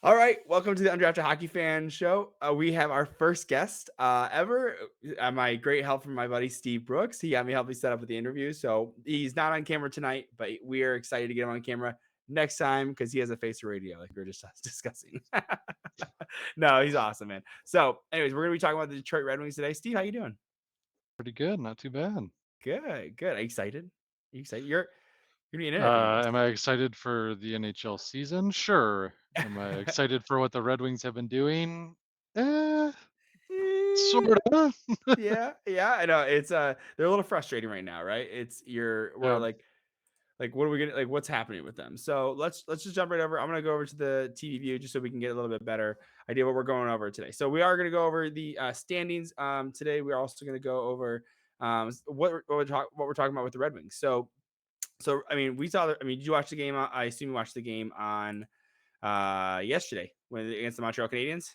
All right, welcome to the Undrafted Hockey Fan Show. We have our first guest ever. My great help from my buddy Steve Brooks. He got me help me set up with the interview, so he's not on camera tonight, but we are excited to get him on camera next time because he has a face of radio, like we were just discussing. No, he's awesome, man. So, anyways, we're gonna be talking about the Detroit Red Wings today. Steve, how you doing? Pretty good, not too bad. Good, good. Are you excited? Are you excited? You're gonna be an internet fan. Am I excited for the NHL season? Sure. Am I excited for what the Red Wings have been doing? Eh, Eh, sorta. yeah, yeah, I know. It's they're a little frustrating right now, right? It's you're we're Yeah, like what are we gonna like what's happening with them? So let's just jump right over. I'm gonna go over to the TV view just so we can get a little bit better idea what we're going over today. So we are gonna go over the standings today. We're also gonna go over what we're talking about with the Red Wings. So I mean we saw I mean did you watch the game? I assume you watched the game on yesterday when against the Montreal Canadiens.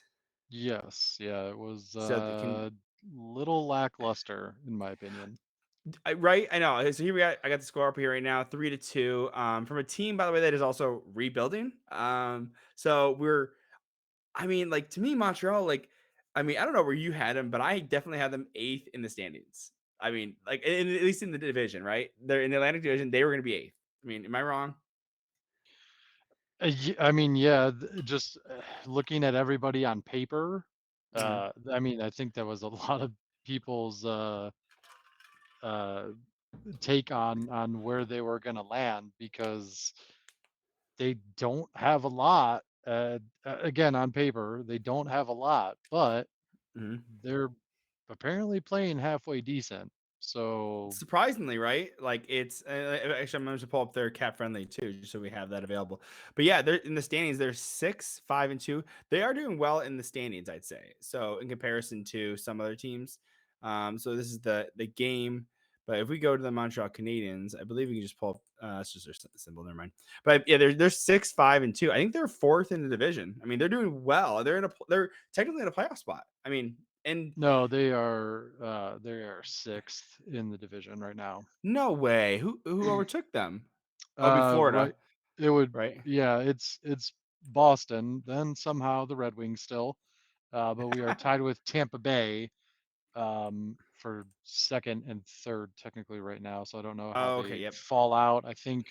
yes, yeah, it was So can little lackluster in my opinion. Right, I know. So here we got. I got the score up here right now, 3-2. From a team, by the way, that is also rebuilding. So we're. I mean, like to me, Montreal. Like, I mean, I don't know where you had them, but I definitely had them eighth in the standings. I mean, like at least in the division, right? They're in the Atlantic Division. They were going to be eighth. I mean, am I wrong? I mean, yeah, just looking at everybody on paper, Hmm. I mean, I think that was a lot of people's uh, take on where they were going to land because they don't have a lot. Again, on paper, they don't have a lot, but Hmm. they're apparently playing halfway decent. So Surprisingly, right? Like it's actually I'm going to pull up their cap friendly too, just so we have that available. But yeah, they're in the standings. They're 6-5-2. They are doing well in the standings, I'd say. So in comparison to some other teams, so this is the game. But if we go to the Montreal Canadiens, I believe we can just pull up. It's just their symbol. Never mind. But yeah, they're 6-5-2. I think they're fourth in the division. I mean, they're doing well. They're technically in a playoff spot. I mean, and no, they are sixth in the division right now. no way. Who overtook them? Oh, be Right, Florida, it would right? yeah, it's Boston, then somehow the Red Wings still, but we are tied with Tampa Bay for second and third technically right now. So I don't know how Oh, okay, they yep. fall out. I think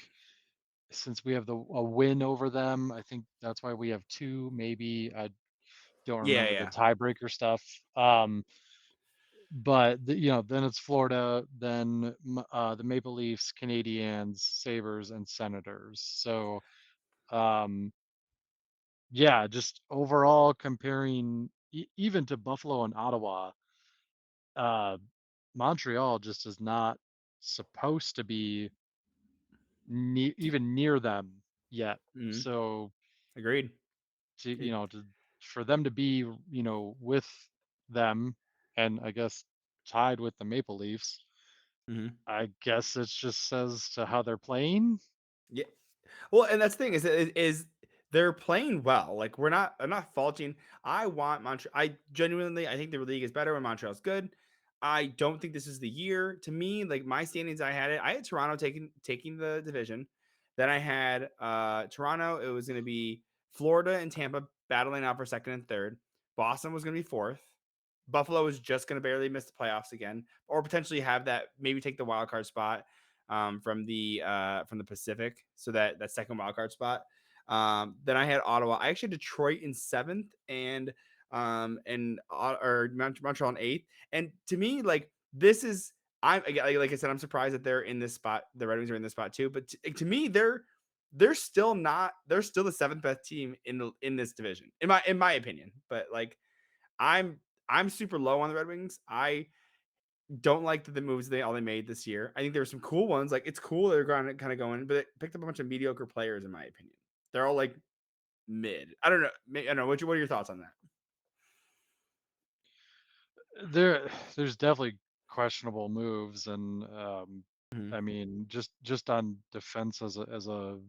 since we have a win over them, I think that's why we have two. Maybe I don't Yeah, remember the yeah. tiebreaker stuff. But then it's Florida, then the Maple Leafs, Canadians, Sabers, and Senators. So um, yeah, just overall comparing even to Buffalo and Ottawa, uh, Montreal just is not supposed to be even near them yet. Mhm. So Agreed. to Agreed. for them to be with them and I guess tied with the Maple Leafs, Mhm. I guess it just says to how they're playing. Yeah. Well, and that's the thing is they're playing well. Like I'm not faulting. I want Montreal. I genuinely I think the league is better when Montreal's good. I don't think this is the year. To me, like my standings, I had Toronto taking the division. Then I had Toronto. It was going to be Florida and Tampa battling out for second and third. Boston was going to be fourth. Buffalo was just going to barely miss the playoffs again, or potentially have that maybe take the wild card spot from the Pacific, so that second wild card spot. Then I had Ottawa. I actually had Detroit in seventh or Montreal in eighth. And to me, like this is I'm like I said, I'm surprised that they're in this spot. The Red Wings are in this spot too. But to me, they're still not. They're still the seventh best team in this division, in my opinion. But like I'm I'm super low on the Red Wings. I don't like the moves they made this year. I think there were some cool ones. Like it's cool they're going kind of going, but it picked up a bunch of mediocre players in my opinion. They're all like mid. I don't know. I don't know. What are your thoughts on that? There's definitely questionable moves, and Mhm. I mean just on defense as a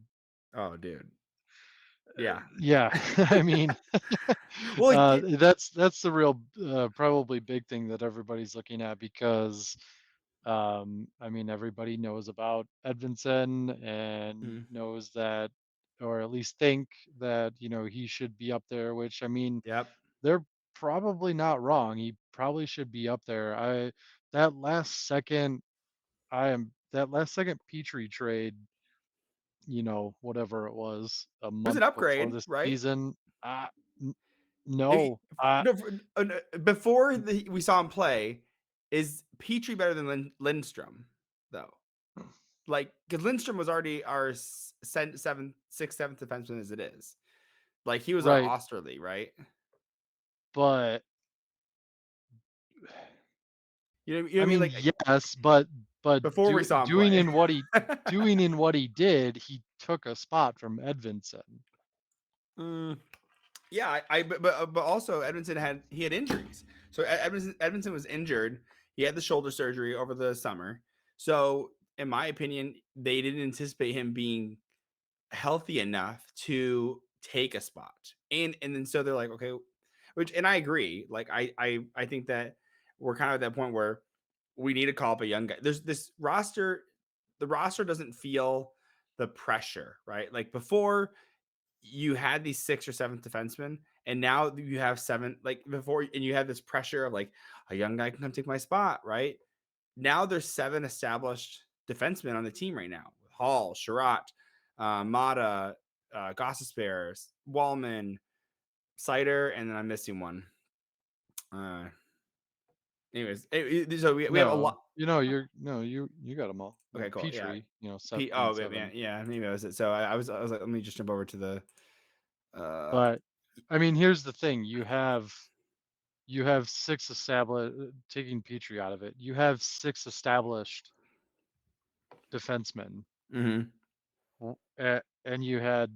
Oh, dude. Yeah. yeah. I mean Well, like, that's the real probably big thing that everybody's looking at because I mean everybody knows about Edvinson and mhm. knows that or at least think that, he should be up there, which I mean, Yep. they're probably not wrong. He probably should be up there. That last second that last second Petrie trade, whatever it was, a It was an month before upgrade, the right? season. N- If you, no, no, no, before we saw him play, is Petrie better than Lindstrom though? Like, because Lindstrom was already our seventh, sixth, seventh defenseman as it is. Like, he was our right, Osterley, right? but You know I what I mean? mean, Like yes, but before we saw him doing play. in what he doing in what he did, he took a spot from Edvinson. Mm, yeah, but also Edmondson had injuries. So Edmondson was injured. He had the shoulder surgery over the summer. So in my opinion, they didn't anticipate him being healthy enough to take a spot. And then so they're like, okay, which and I agree. Like I think that we're kind of at that point where we need to call up a young guy. There's this roster, the roster doesn't feel the pressure, right? Like before you had these six or seven defensemen, and now you have seven, like before, and you have this pressure of like a young guy can come take my spot, right? Now there's seven established defensemen on the team right now. Hall, Sherratt, Mata, Gossespierre, Wallman, Cider, and then I'm missing one. Uh, anyways, so we have a No, lot. you got them all. Okay, cool. Yeah. Petrie, Oh, being man, seven. yeah, maybe that was it. So I was like, let me just jump over to the. Uh, But I mean, here's the thing: you have six established. Taking Petrie out of it, you have six established defensemen, mm-hmm, and you had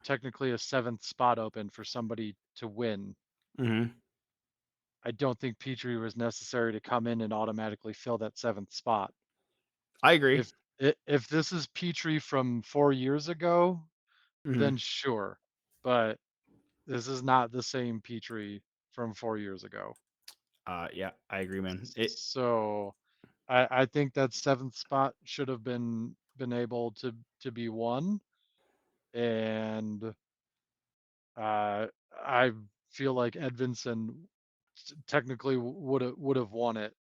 technically a seventh spot open for somebody to win. mm-hmm. I don't think Petrie was necessary to come in and automatically fill that seventh spot. I agree. If if this is Petrie from 4 years ago, Mm-hmm. then sure, but this is not the same Petrie from 4 years ago. Yeah, I agree, man. It So I think that seventh spot should have been able to be won, and I feel like Edvinson technically would have won it,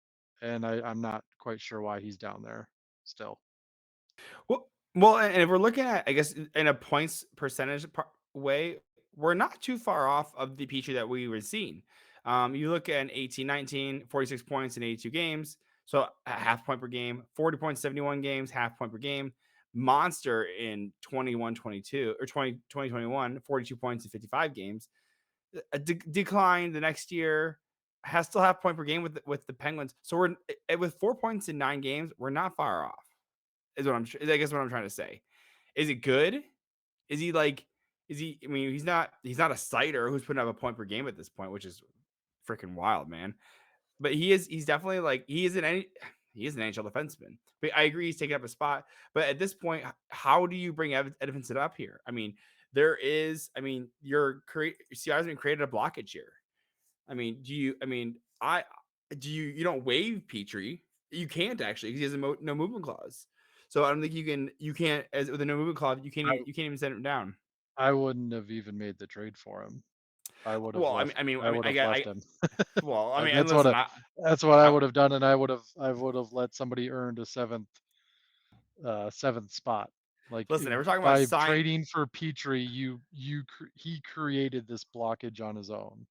and I'm not quite sure why he's down there still. well, and if we're looking at, I guess, in a points percentage way, we're not too far off of the Petrie that we were seeing. You look at an 18, 19, 46 points in 82 games, so a half point per game, 40 points, 71 games, half point per game. Monster in 21, 22 or 2021, 42 points in 55 games. A decline the next year, has still half point per game with the Penguins. So we're with 4 points in 9 games, we're not far off. Is what I guess what I'm trying to say. Is it good? Is he like? Is he? I mean, he's not. He's not a cider who's putting up a point per game at this point, which is freaking wild, man. But he is. He's definitely like he is an he is an NHL defenseman. But I agree he's taking up a spot. But at this point, how do you bring Edvinson up here? I mean, there is. I mean, Seattle's been created a blockage here. I mean, do you? I mean, I do you? You don't waive Petrie. You can't actually because he has a no movement clause. So I don't think you can. You can't as with a no movement clause. I You can't even send him down. I wouldn't have even made the trade for him. I would have Well, left. I would I have get. left him. Well, I Uh, mean, and That's what listen, I, that's what I I would have done, and I would have let somebody earn a seventh spot. Like listen. If we're talking about by sign. trading for Petrie, he created this blockage on his own.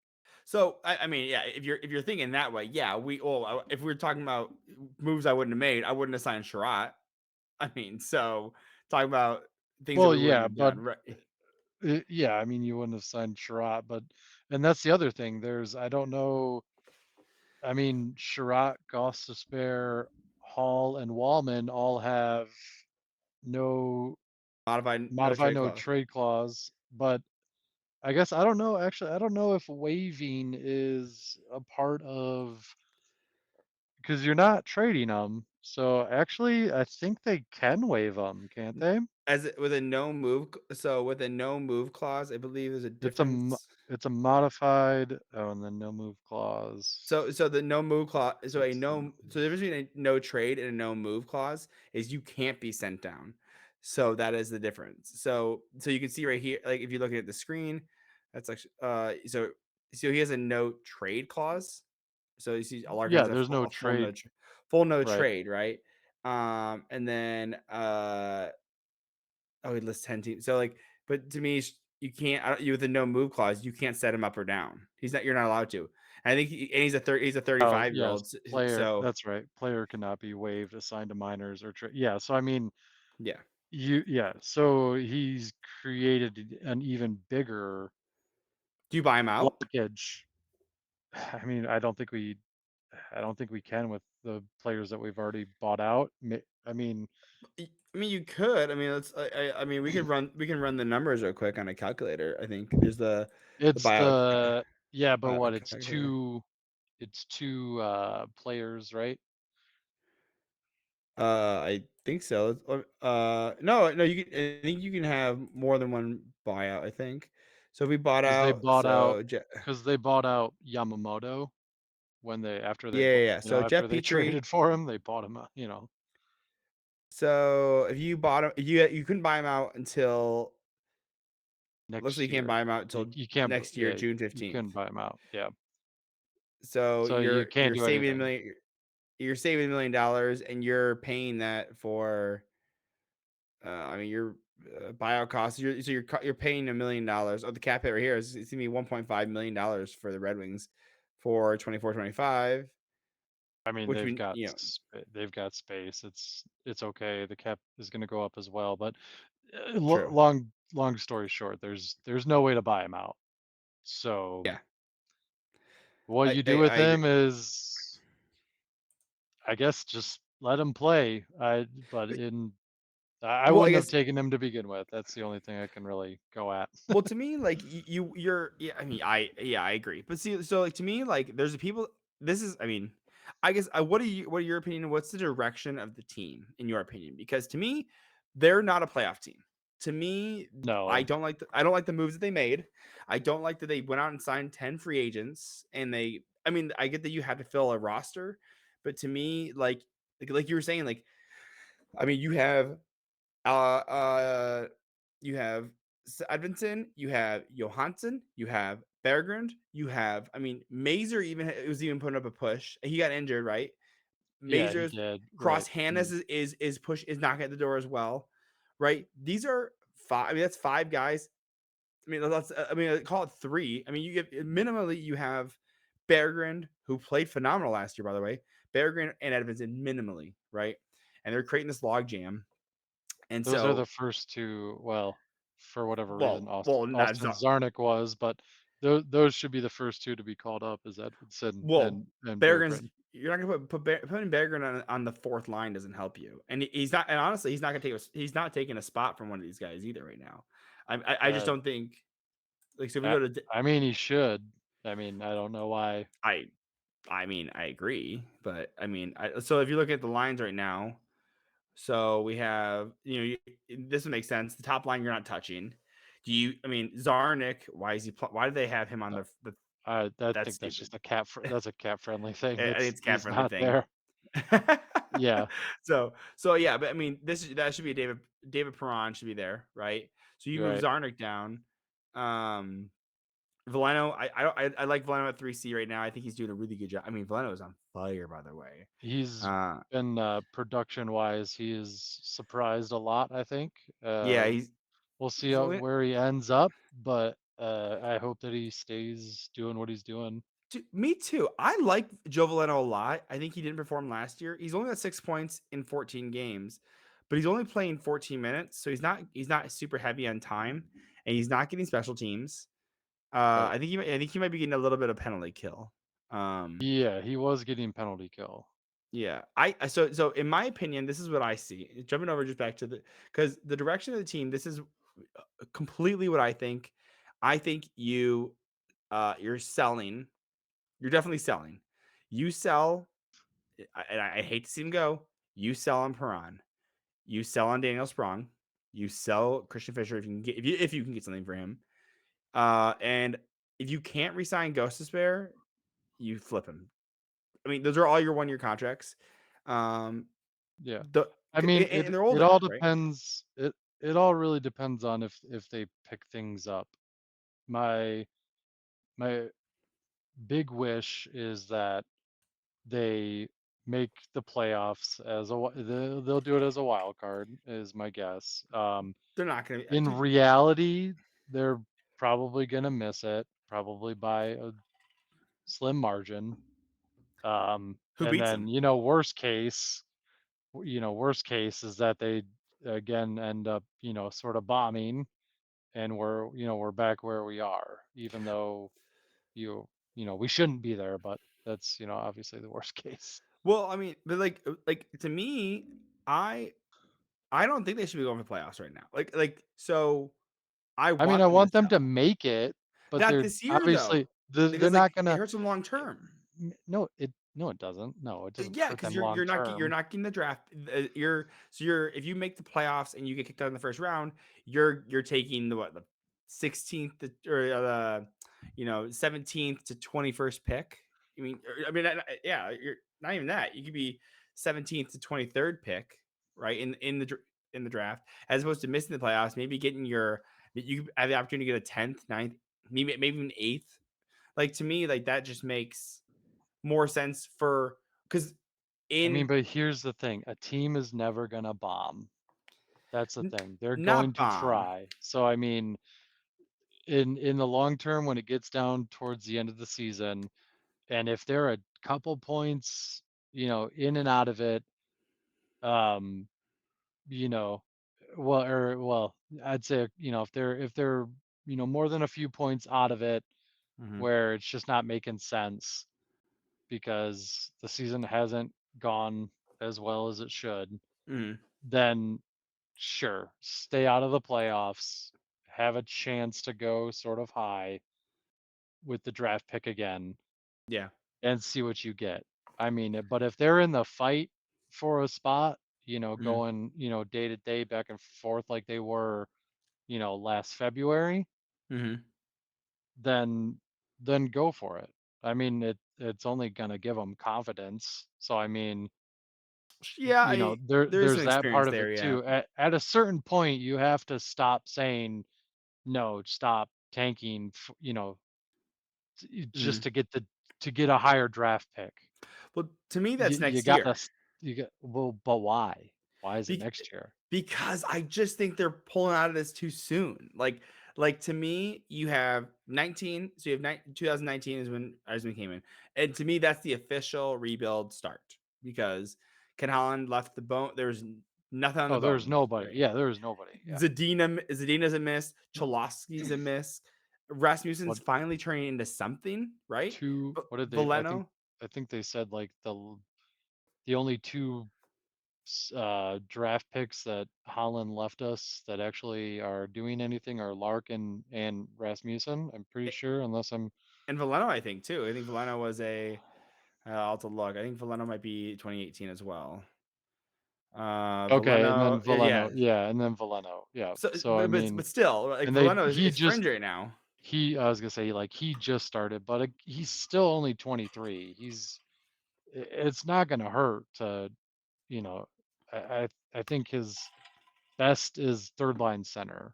So I mean, yeah. If you're thinking that way, yeah. If we are talking about moves I wouldn't have made, I wouldn't have signed Sherratt. I mean, so talking about things that Well, we wouldn't yeah, have but done, right? yeah, I mean, you wouldn't have signed Sherratt, and that's the other thing. I don't know. I mean, Sherratt, Gostisbehere, Hall, and Wallman all have no Modified no modify trade no clause. trade clause, but I guess I don't know. Actually, I don't know if waiving is a part of because you're not trading them. So actually, I think they can waive them, can't they? With a no move, so with a no move clause, I believe there's a It's a mo- difference. it's a modified. Oh, and then no move So the no move clause, so a clause. no, so the difference between a no trade and a no move clause is you can't be sent down. So that is the difference. So you can see right here, like if you look at the screen, that's actually so he has a no trade clause. So you see Yeah, Alarkon's there's no a full trade, full no right? trade, right? And then oh, he lists 10 teams. So like, but to me, you can't you with a no move clause, you can't set him up or down. You're not allowed to. I think and he's a Oh, 35 year yes, old. player. So That's right. Player cannot be waived, assigned to minors, or yeah. So I mean, yeah, yeah. So he's created an even bigger do you buy him out? blockage. I mean, I don't think we can with the players that we've already bought out. I mean, I mean, you could. I mean, I mean, we can run the numbers real quick on a calculator. I think there's the it's buyout yeah, but what? buyout It's calculator. two players, right? I think so. No, no, you can. I think you can have more than one buyout. I think. So if we bought Because they out. bought out So because they bought out Yamamoto when yeah, yeah, yeah. So after Jeff they Petrie. traded for him, they bought him, So if you bought him, you couldn't buy him out until looks like next you can't year. buy him out until You can't, next year, yeah, June you 15th. couldn't buy him out. Yeah. So So you can't you're do saving a anything. million. You're saving $1 million, and you're paying that for. I mean, your buyout costs. You're paying $1 million. Oh, the cap hit right here is it's gonna be $1.5 million for the Red Wings for 24-25, I mean, which we they've got space. It's okay. The cap is going to go up as well, but true. long story short, there's no way to buy him out. So Yeah, what you do with I agree. him is, I guess, just let him play. But, I well, I wouldn't have guess. taken him to begin with. That's the only thing I can really go at. Well, to me, like you're yeah, I mean, I agree. But see, so like to me, like there's people this is I mean, I guess what are your opinion? What's the direction of the team in your opinion? Because to me, they're not a playoff team. To me, No, I don't like the moves that they made. I don't like that they went out and signed 10 free agents and I mean, I get that you had to fill a roster, but to me, like you were saying, like I mean, uh, uh, you have Edvinson, you have Johansson, you have Bergrund, you have. I mean, Mazer even was even putting up a push. He got injured, right? yeah, he Mazer's did. Right. Cross Hannes is push is knocking at the door as well, right? These are five. I mean, that's five guys. I mean, call it three. I mean, you get minimally you have Berggren, who played phenomenal last year, by the way. Berggren and Edvinson minimally, right? And they're creating this log jam. And Those are the so, first two, well, for whatever reason, not Austin Zarnik was, but those should be the first two to be called up, is Edmondson well, and Berggren's Berggren. you're not gonna putting Berggren on the fourth line doesn't help you, and he's not. And honestly, he's not taking a spot from one of these guys either right now. I just Uh, don't think like so. If we I go to I mean, he should. I mean, I don't know why. I I mean I agree, but I mean so if you look at the lines right now, so we have this would make sense. The top line you're not touching. Do you? I mean Zarnik. Why is he? Why do they have him on Uh, the? I That's think that's stupid. just that's a cap friendly thing. I think It's it's cap he's friendly not thing. there. Yeah, So yeah, but I mean, that should be David Perron should be there, right? So you you're move right. Zarnik down. Um, Valeno, I like Valeno at 3C right now. I think he's doing a really good job. I mean, Valeno is on fire, by the way. He's Uh, been production wise, he is surprised a lot. I think. yeah, We'll see he's only where he ends up, but I hope that he stays doing what he's doing. me too. I like Joe Valeno a lot. I think he didn't perform last year. He's only got 6 points in 14 games, but he's only playing 14 minutes, so he's not super heavy on time, and he's not getting special teams. Right. I think he might be getting a little bit of penalty kill. Um, Yeah, he was getting penalty kill. yeah, so in my opinion, this is what I see. Jumping over just back to because the direction of the team, this is completely what I think. I think you're selling. You're definitely selling. You sell, and I hate to see him go. You sell on Perron. You sell on Daniel Sprong. You sell Christian Fisher if you can get something for him. And if you can't resign Ghost Despair, you flip him. I mean, those are all your 1 year contracts. Um, Yeah. I mean, And they're it older all now, right? depends. It all really depends on if they pick things up. My my big wish is that they make the playoffs as they'll do it as a wild card is my guess. They're not gonna In dude, reality, they're probably gonna miss it, probably by a slim margin. who And beats then, them? worst case is that they again end up, sort of bombing and we're back where we are, even though we shouldn't be there, but that's, obviously the worst case. Well, I mean, but like to me, I I don't think they should be going for playoffs right now. So I I mean, want I them to want them to sell. make it, but Not they're this year though, obviously they're because like not it gonna. hurts them long term. No, it doesn't. No, it doesn't Yeah, hurt because them you're long you're not you're term. not getting the draft. You're if you make the playoffs and you get kicked out in the first round, you're taking the 16th or the 17th to 21st pick. Yeah, you're not even that. You could be 17th to 23rd pick, right in the draft, as opposed to missing the playoffs. Maybe getting you have the opportunity to get a 10th, ninth, maybe even eighth. Like to me, like that just makes more sense for because I mean, in but here's the thing, a team is never gonna bomb. That's the n- thing. They're going not to bomb. try. So I mean, in the long term, when it gets down towards the end of the season, and if they're a couple points, in and out of it, um, you know, well, I'd say, if they're, more than a few points out of it, Mhm, where it's just not making sense because the season hasn't gone as well as it should, mhm, then sure, stay out of the playoffs, have a chance to go sort of high with the draft pick again yeah, and see what you get. I mean, but if they're in the fight for a spot, mhm, going, day to day back and forth like they were, last February, mhm. then go for it. I mean, it's only gonna give them confidence. So I mean, Yeah, there's some there's that experience part of there, it yeah. too. At a certain point, you have to stop saying no, stop tanking, just Mhm. to get a higher draft pick. Well, to me, You that's you next gotta year. s you got well, but why? Why is it Bec next year? because I just think they're pulling out of this too soon. Like to me, you have 19, so you have 2019 is when Eisman came in. And to me, that's the official rebuild start because Ken Holland left the bone. There's nothing on the Oh, there's bones, nobody. right? Yeah, there's nobody. Yeah. Zadina's a miss. Cholowski's a miss. Rasmussen's What finally turning into something, right? two? But What did they? Valeno I think they said like the only two draft picks that Holland left us that actually are doing anything are Larkin and Rasmussen. I'm pretty sure, unless I'm and Valeno, I think too. I think Valeno was a. I'll have to look. I think Valeno might be 2018 as well. okay. And then Yeah. Valeno, yeah, and then Valeno, yeah. So, So I mean, but still, like and they Valeno he is just fringe right now. he I was gonna say like he just started, but he's still only 23. It's not gonna hurt to you know I I think his best is third line center.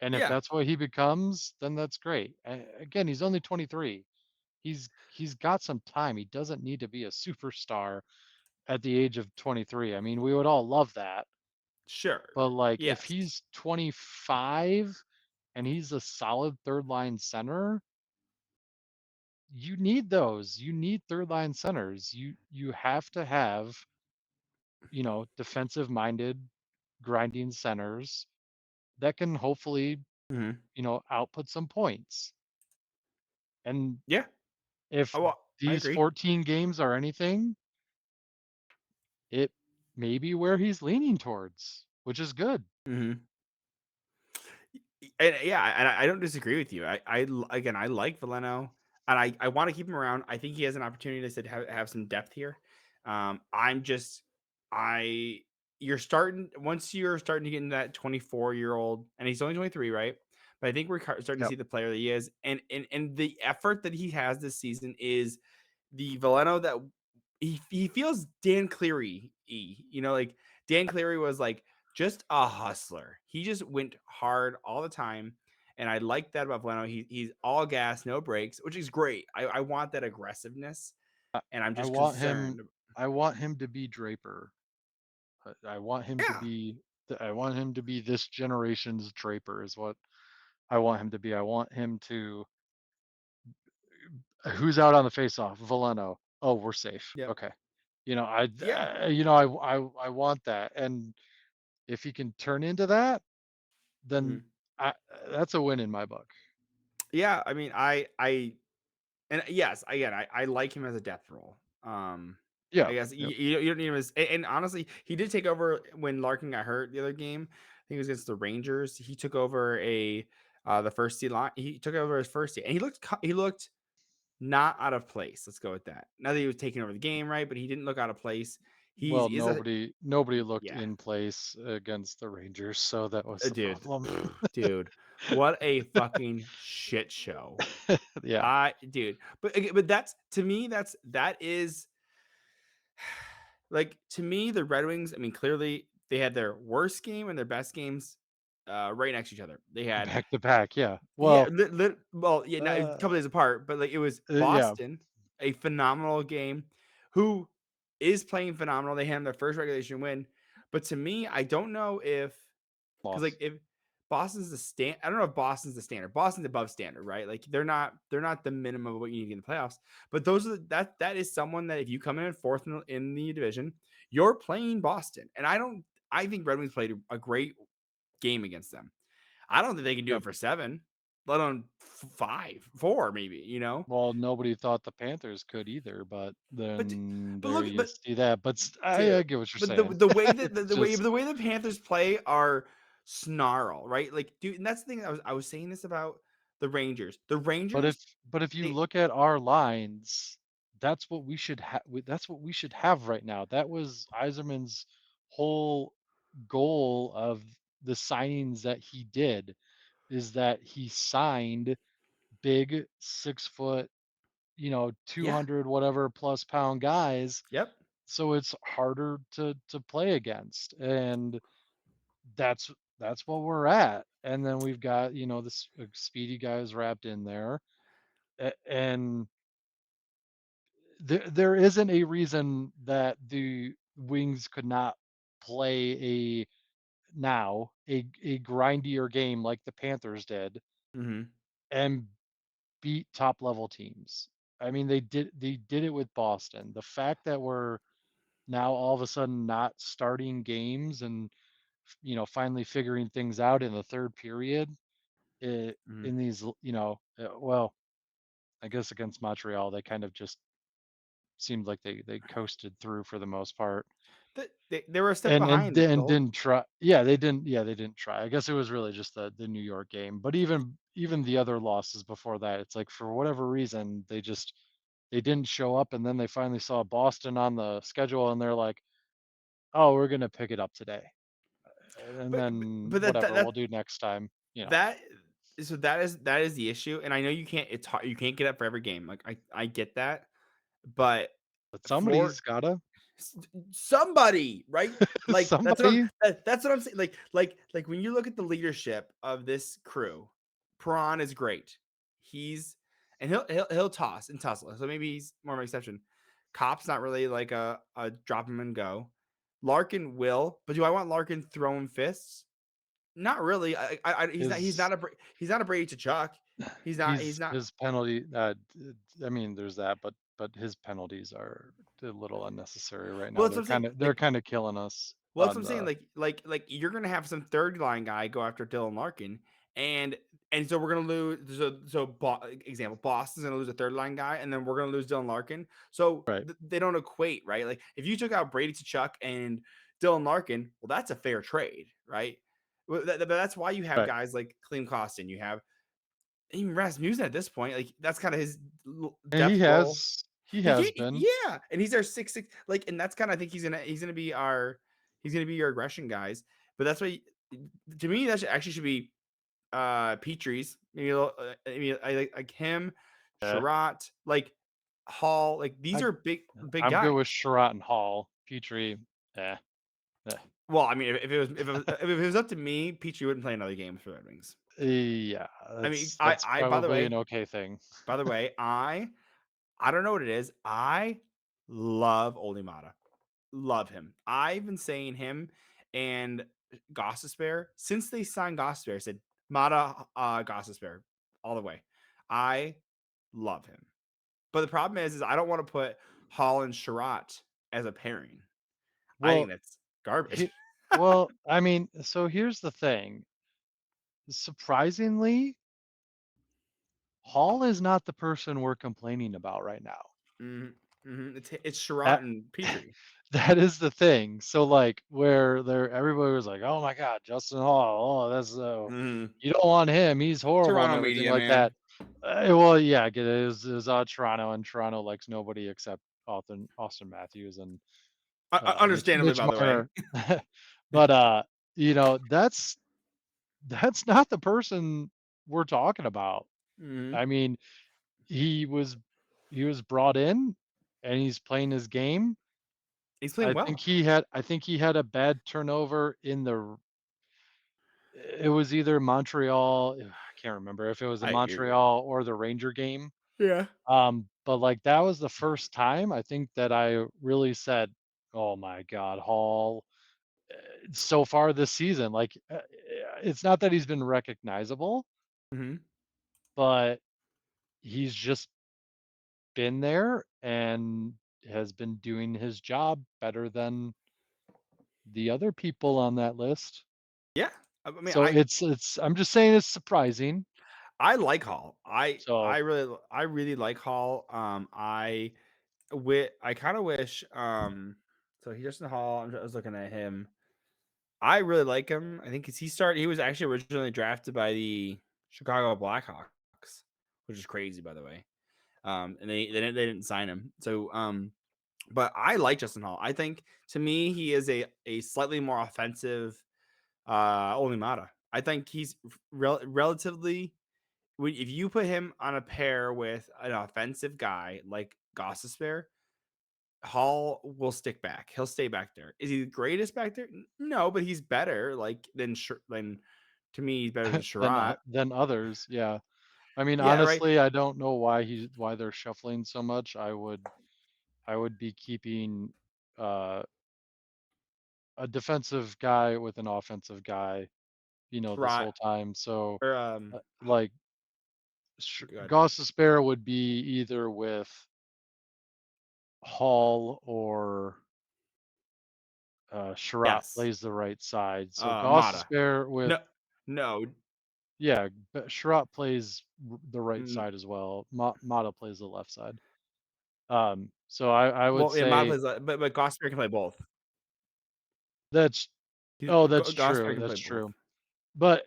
And if Yeah, that's what he becomes, then that's great. Again, he's only 23. He's got some time. He doesn't need to be a superstar at the age of 23. I mean, we would all love that. But sure. like if Yes. he's 25 and he's a solid third line center, you need those. You need third line centers. You have to have, defensive minded grinding centers that can hopefully, Hmm. output some points. And Yeah. if Oh, well, I these agree. 14 games are anything, it may be where he's leaning towards, which is good. Hmm. And yeah, and I don't disagree with you. Again, I like Valeno, and I want to keep him around. I think he has an opportunity to have some depth here. I'm just I you're starting once you're starting to get into that 24-year-old, and he's only 23, right? But I think we're starting to Yep. see the player that he is, and the effort that he has this season is the Valeno that he feels Dan Cleary, like Dan Cleary was like just a hustler. He just went hard all the time. And I like that about Bueno. He's all gas, no brakes, which is great. I want that aggressiveness, I and I'm I just want him concerned. I want him to be Draper. I want him to Yeah. be I want him to be this generation's Draper is what I want him to be. I want him to who's out on the face-off? Valeno. Oh, we're safe. Yep. Okay. Yeah. I want that, and if he can turn into that, then Mhm. I that's a win in my book. Yeah. I mean, and yes, again, I like him as a depth role. Yeah, I guess yep. you don't need him as, and honestly, he did take over when Larkin got hurt the other game. I think it was against the Rangers. He took over the first seed line. He took over his first seed, and he looked not out of place. Let's go with that. Not that he was taking over the game, right? But he didn't look out of place. Well, Is a nobody looked yeah, in place against the Rangers, so that was the dude, problem. dude. What a fucking shit show. Yeah, I dude, but that's to me that is like to me the Red Wings. I mean, clearly they had their worst game and their best games right next to each other. They had back to back, yeah. yeah, Well, well, yeah, not a uh, couple days apart, but like it was yeah, Boston, a phenomenal game, who is playing phenomenal. They had their first regulation win, but to me, I don't know if because like loss. if Boston's the stand, I don't know if Boston's the standard. Boston's above standard, right? Like they're not the minimum of what you need in the playoffs. But those are that is someone that if you come in fourth in the division, you're playing Boston, and I think Red Wings played a great game against them. I don't think they can do Yep. it for 7, let alone 5, 4 maybe, you know? Well, nobody thought the Panthers could either, but But then but there look you but see that. But dude, I get what you're but saying. the way that It's way just, the way the Panthers play are snarl, right? Like, dude, and that's the thing I was saying this about the Rangers. The but if Rangers, but if you they look at our lines, that's what we should have. That's what we should have right now. That was Eiserman's whole goal of the signings that he did is that he signed big 6 foot, yeah, 200 whatever plus pound guys. yep, So it's harder to play against. And that's that's what we're at. And then we've got, this speedy guys wrapped in there. And there isn't a reason that the Wings could not play a grindier game like the Panthers did mhm, and beat top level teams. I mean, they did it with Boston. The fact that we're now all of a sudden not starting games and finally figuring things out in the third period, mhm. in these well, I guess against Montreal they kind of just seemed like they coasted through for the most part. They were a step And behind the then whole didn't try. Yeah, they didn't try. I guess it was really just the New York game. But even the other losses before that, it's like for whatever reason they didn't show up, and then they finally saw Boston on the schedule and they're like, "Oh, we're going to pick it up today." And then but whatever, we'll do next time. that so that is the issue, and I know you can't it's hard you can't get up for every game, like, I get that, but But for somebody's gotta. S somebody, right? Like, Somebody that's what I'm saying, like, when you look at the leadership of this crew, Prawn is great. He's and he'll toss and tussle, so maybe he's more of an exception. Cop's not really like a drop him and go. Larkin will, but do I want Larkin throwing fists? Not really. is He's not a Brady to Chuck. He's not his penalty, I mean, there's that, but his penalties are a little unnecessary right well, now. that's what I'm saying, They're like kinda killing us well, that's what on I'm saying. the Like you're gonna have some third line guy go after Dylan Larkin, and so we're gonna lose. Example, Boston's gonna lose a third line guy, and then we're gonna lose Dylan Larkin. So right. they don't equate, right? Like if you took out Brady to Chuck and Dylan Larkin, well, that's a fair trade, right? But that's why you have Right. guys like Klim Kostin. You have even Rasmussen at this point. Like that's kind of his And depth role. he He has can't, been. yeah, and he's our 6'6", like, and that's kind of I think he's gonna be your aggression guys. But that's why to me that should be Petrie's. Maybe I mean I like him, Yeah. Sherratt, like Hall. Like these I are big I'm good guys. with Sherratt and Hall. Petrie, eh, eh. Well, I mean, if it was up to me, Petrie wouldn't play another game for the Red Wings. Yeah, I mean, that's I probably an okay thing. by the way, I don't know what it is. I love Olimata. Love him. I've been saying him and Gossespierre since they signed Gossespierre. I said Mata Gossespierre all the way. I love him. But the problem is I don't want to put Hall and Sherratt as a pairing. I think Well, that's garbage. he well, I mean, so here's the thing. Surprisingly, Hall is not the person we're complaining about right now. Mhm, mhm. It's Sherratt That and Petrie. that is the thing. So like where there everybody was like, "Oh my God, Justin Hall, oh that's Mhm. you don't want him. He's horrible and Toronto everything media, like man. that." Well, yeah, it is Toronto, and Toronto likes nobody except Austin Matthews and Mitch Understandably, Mitch by the way. Marner. But that's not the person we're talking about. Mhm. I mean, he was he was brought in and he's playing his game. He's playing well. I think he had a bad turnover in the it was either Montreal, I can't remember if it was the I Montreal or the Ranger game. Yeah. But like that was the first time I think that I really said, "Oh my God, Hall." So far this season, like it's not that he's been recognizable, Mhm. but he's just been there and has been doing his job better than the other people on that list. Yeah. I mean, So it's I'm just saying it's surprising. I like Hall. So I really like Hall. I kind of wish so he Justin Hall. I was looking at him. I really like him. I think because he was actually originally drafted by the Chicago Blackhawks, which is crazy, by the way. And they didn't sign him. So but I like Justin Hall. I think to me he is a slightly more offensive Olimata. I think he's relatively if you put him on a pair with an offensive guy like Gossespierre, Hall will stick back. He'll stay back there. Is he the greatest back there? No, but he's better. Like than to me, he's better than Sherratt. than others, yeah. I mean, Yeah, right. honestly, I don't know why they're shuffling so much. I would be keeping uh, a defensive guy with an offensive guy, this Sherratt whole time. So, or like, good. Gostisbehere would be either with Hall or Sherratt Yes. plays the right side. So Mata. Gostisbehere with No, no. yeah, but Sherratt plays the right mm, side as well. Mata plays the left side. So I would Well, yeah, Mata say plays, but Gossespierre can play both. that's oh that's Gossespierre true can play that's both. true. But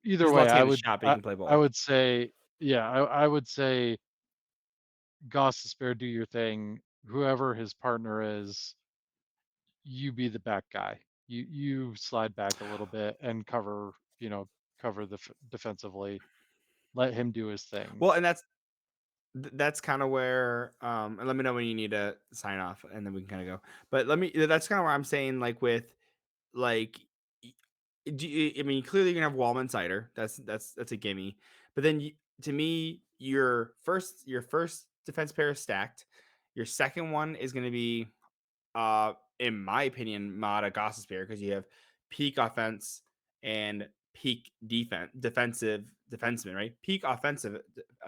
either He's way, left-handed shot, but he can play I both. would say yeah I would say Gostisbehere do your thing. Whoever his partner is, you be the back guy. You slide back a little bit and cover the defensively. Let him do his thing. Well, and that's kind of where and let me know when you need to sign off and then we can kind of go. But that's kind of where I'm saying like with like y- I mean clearly you're gonna have Wallman Cider. That's a gimme. But then to me your first defense pair is stacked. Your second one is gonna be in my opinion, Mata Gossespierre because you have peak offense and peak defensive defenseman, right? Peak offensive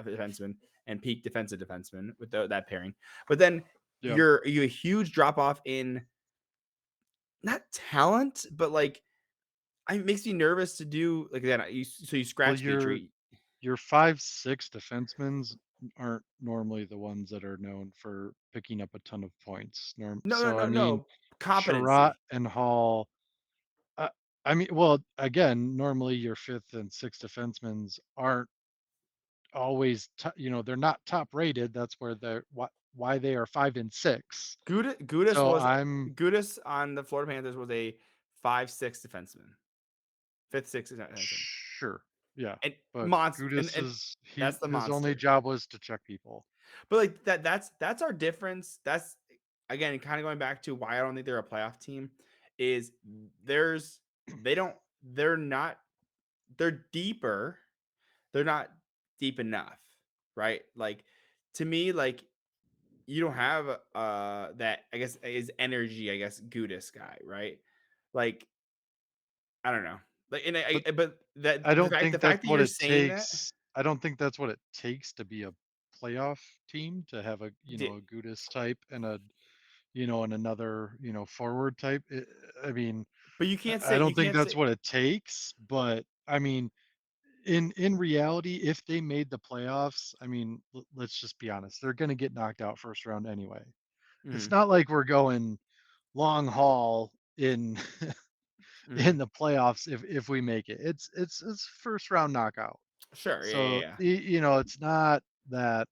defenseman and peak defensive defenseman with that pairing. But then Yeah. you a huge drop off in not talent, but like it makes me nervous to do like that. You Well, scratch Petrie. your 5'6" defensemen aren't normally the ones that are known for picking up a ton of points. No, no, So I no, mean, no Sherratt competency. and Hall. Uh, I mean, well, again, normally your fifth and sixth defensemen aren't always, they're not top rated. That's where they're why they are 5 and 6. Gudis So was I'm Gudis on the Florida Panthers was a 5'6" defenseman, fifth, sixth defenseman. sure, yeah, And but monster Gudis and is that's the his only monster. job was to check people. But like that's our difference. That's again kind of going back to why I don't think they're a playoff team is there's they don't they're not they're deeper. They're not deep enough, right? Like to me, like you don't have that I guess is energy, I guess, Gudis guy, right? Like I don't know. Like and But but that I don't the think that's fact that what you're it saying that takes. I don't think that's what it takes to be a playoff team, to have a, di- a Gudis type and a, and another, forward type. I mean, but I you don't think can't that's say what it takes, but I mean, in reality, if they made the playoffs, I mean, let's just be honest, they're going to get knocked out first round anyway. It's mhm, not like we're going long haul in in mhm. the playoffs if we make it. It's first round knockout. Sure, yeah, yeah, So, yeah. that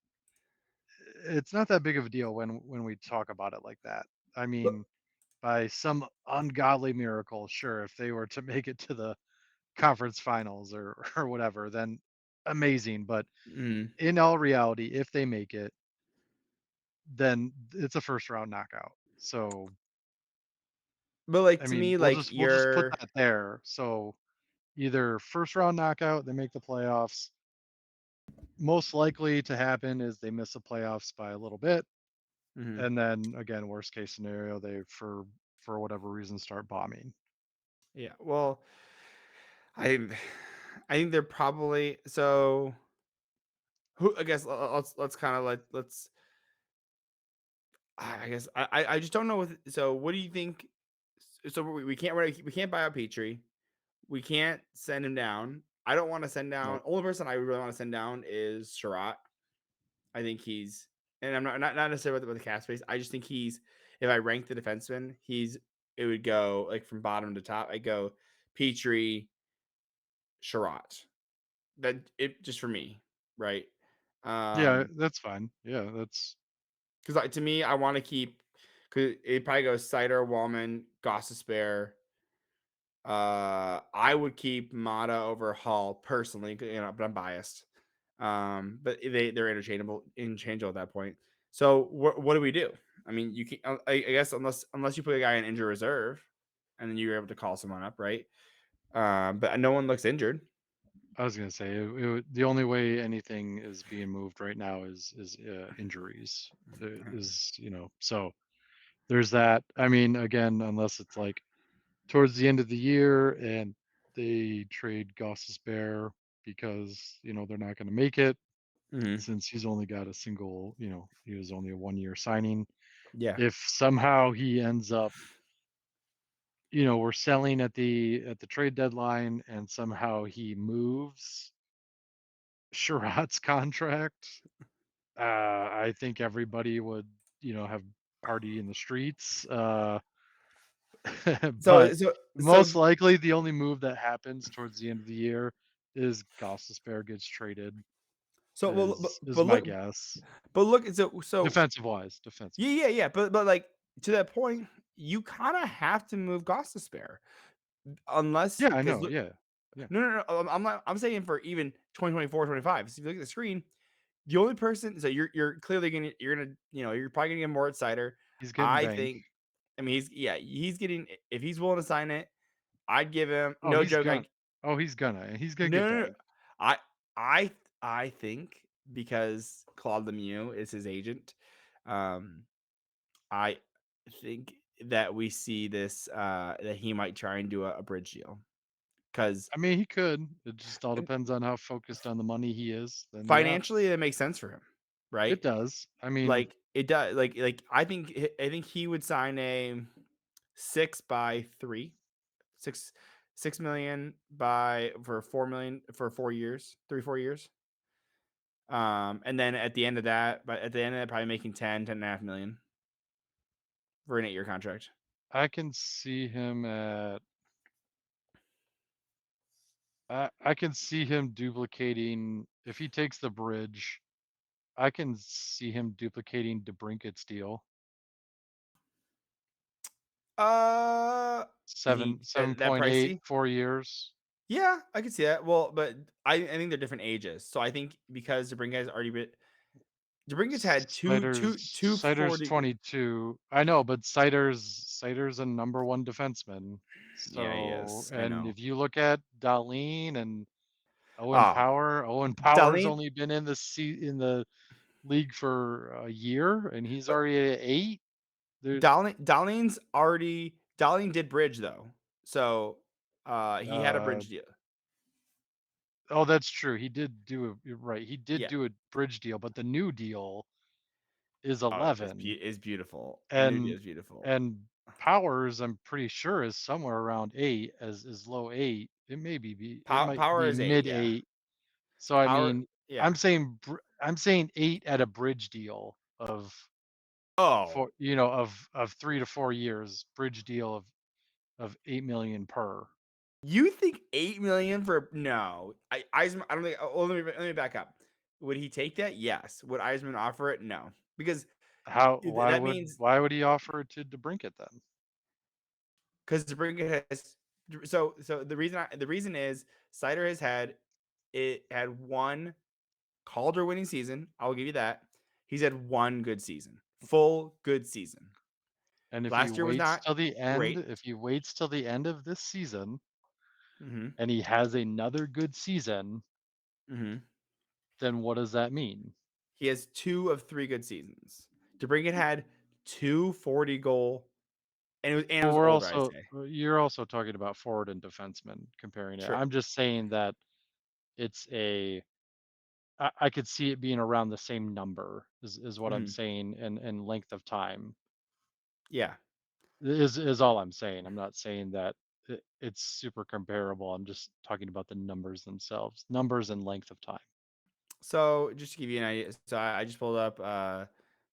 it's not that big of a deal when we talk about it like that. I But mean, by some ungodly miracle, sure, if they were to make it to the conference finals or or whatever, then amazing. But mhm. in all reality, if they make it, then it's a first round knockout. So, But like I to mean, me, we'll like just put you're that there. So either first round knockout, they make the playoffs. Most likely to happen is they miss the playoffs by a little bit, mhm, and then again, worst case scenario, they for whatever reason start bombing. yeah. Well, I I think they're probably so who I guess let's kind of let's I guess I just don't know so what do you think so we can't buy out Petrie. We can't send him down. I don't want to send down. No. Only person I really want to send down is Sherratt. I think he's and I'm not necessarily with the cap space. I just think he's if I rank the defenseman, he's it would go like from bottom to top. I go Petrie, Sherratt. That it just for me, right? Yeah, that's fine. Yeah, that's Because like to me, I want to keep because it probably goes Cider, Wallman, Gossesbear. I would keep Mata over Hall personally, but I'm biased. But they're interchangeable at that point. So what do we do? I mean, you can I guess unless you put a guy in injured reserve, and then you're able to call someone up, right? But no one looks injured. I was gonna say the only way anything is being moved right now is injuries. Is so there's that. I mean, again, unless it's like towards the end of the year and they trade Goss's Bear because they're not going to make it, Hmm. since he's only got a single, he was only a 1 year signing. Yeah. If somehow he ends up, we're selling at the trade deadline and somehow he moves Sherrod's contract, I think everybody would, have party in the streets. So But so most so likely the only move that happens towards the end of the year is Gostisbehere gets traded, so well, is my guess. but look. Defensive wise, Yeah, defensive yeah, wise. yeah. But like to that point, you kind of have to move Goss to spare unless Yeah, I because know. Yeah. Yeah. no. I'm not. I'm saying for even 2024, 25. So if you look at the screen, the only person so you're clearly gonna you're probably gonna get more at Cider. He's getting I bank. think. I mean, he's getting if he's willing to sign it, I'd give him Oh, no he's joke. gonna Like he's gonna get no, no, no. bank. I I I think because Claude Lemieux is his agent, um, I think that we see this that he might try and do a bridge deal because I mean, he could. It just all depends on how focused on the money he is. Then yeah, financially it makes sense for him, it right? does. I mean, Like it does. Like I think he would sign a 6 by 3, 6 million by for 4 million for 4 years, 3 4 years. And then at the end of that, but at the end of that, probably making 10.5 million for an 8 year contract. I can see him at I can see him duplicating if he takes the bridge. I can see him duplicating DeBrincat's deal. He Seven that point eight, pricey. 4 years. Yeah, I could see that. Well, but I think they're different ages. So I think because the Brink guy's already been DeBrincat's had two Cider's 40. 22. I know, but Cider's a number 1 defenseman. Yeah, he So, is. I and know. if you look at Darlene and Oh, Owen Power's Darlene only been in the league for a year, and he's already at 8. There, Darlene did bridge though. So, he had a uh, bridge deal. oh, that's true. He did do a you're right. He did Yeah. do a bridge deal, but the new deal is Oh, eleven, is beautiful. The new deal and is beautiful. and Powers, I'm pretty sure, is somewhere around 8, as is low 8. It might Power be is 8, mid yeah. 8. So I Power mean, yeah. I'm saying 8 at a bridge deal of Oh, for of 3 to 4 years, bridge deal of 8 million per. you think 8 million for no? I don't think. Oh, let me back up. Would he take that? Yes. Would Eisman offer it? No, because How that means why would he offer it to DeBrincat then? because DeBrincat has so the reason is Sider has had one Calder winning season. I'll give you that. He's had one good season, full good season. And Last year was not great. if he waits till the end of this season Hmm. and he has another good season, Hmm. then what does that mean? He has two of three good seasons. DeBrincat had two 40 goal, and it Well, was older. I'd say. you're also talking about forward and defenseman comparing it. True. I'm just saying that it's I could see it being around the same number is what I'm Hmm. saying, and length of time Yeah. is all I'm saying. I'm not saying that it's super comparable. I'm just talking about the numbers themselves, numbers and length of time. So just to give you an idea, so I just pulled up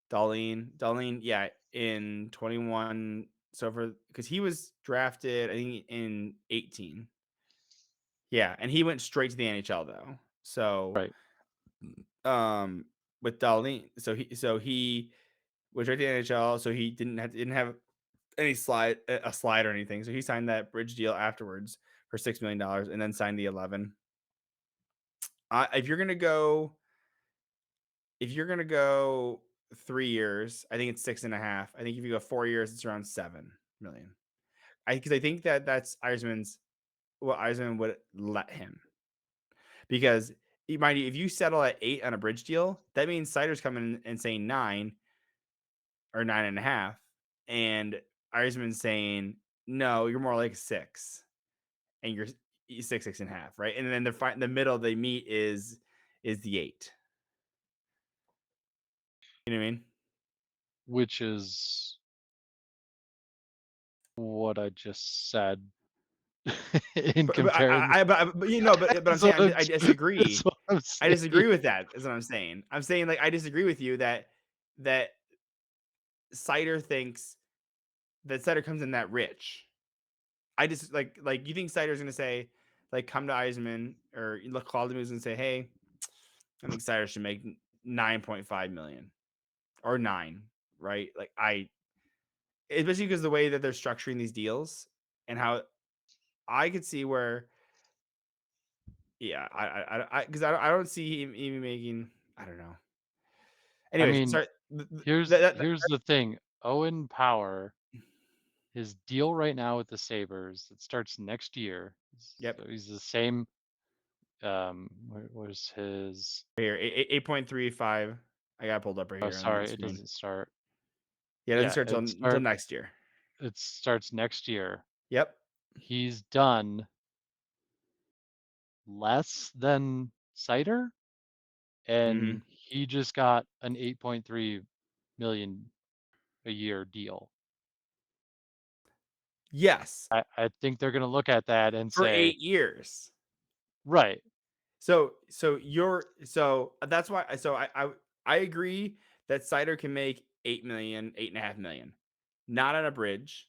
Darlene, yeah, in 21. So for because he was drafted, I think in 18. Yeah, and he went straight to the NHL though. So Right. um with Darlene, so he was right to the NHL, so he didn't have any a slide or anything. So he signed that bridge deal afterwards for $6 million, and then signed the 11. If you're gonna go If you're gonna go 3 years, I think it's 6.5. I think if you go 4 years, it's around 7 million. Because I think that's Eisman's what Eisman would let him. Because mind you, if you settle at 8 on a bridge deal, that means Sider's coming in and saying 9 or 9.5, and Eisman's saying no, you're more like 6, and you're 6.5, right? And then the middle they meet is the 8. You know what I mean? Which is what I just said in comparing. But you know, but I'm That's saying what I'm, I that's disagree. what I'm I saying. disagree with that. Is what I'm saying. I'm saying like I disagree with you that Cider thinks that Cider comes in that rich. I just like you think Cider's gonna say like come to Eisman or look call the news and say hey I think Cider should make 9.5 million or 9, right? Like I especially because the way that they're structuring these deals and how I could see where yeah, because I don't see him even making. I don't know. I Anyways, mean, sorry. That here's the thing. Owen Power, his deal right now with the Sabres, it starts next year. yep. So he's the same. Where's his? Right here 8.35. I got it pulled up right Oh, here on the sorry, it screen. doesn't start. Yeah, it doesn't Yeah, start until next year. it starts next year. Yep. He's done less than Cider, Hmm. and he just got an 8.3 million a year deal. Yes, I think they're going to look at that and for say, 8 years. right, So that's why. I agree that Cider can make 8 million, 8.5 million, not on a bridge.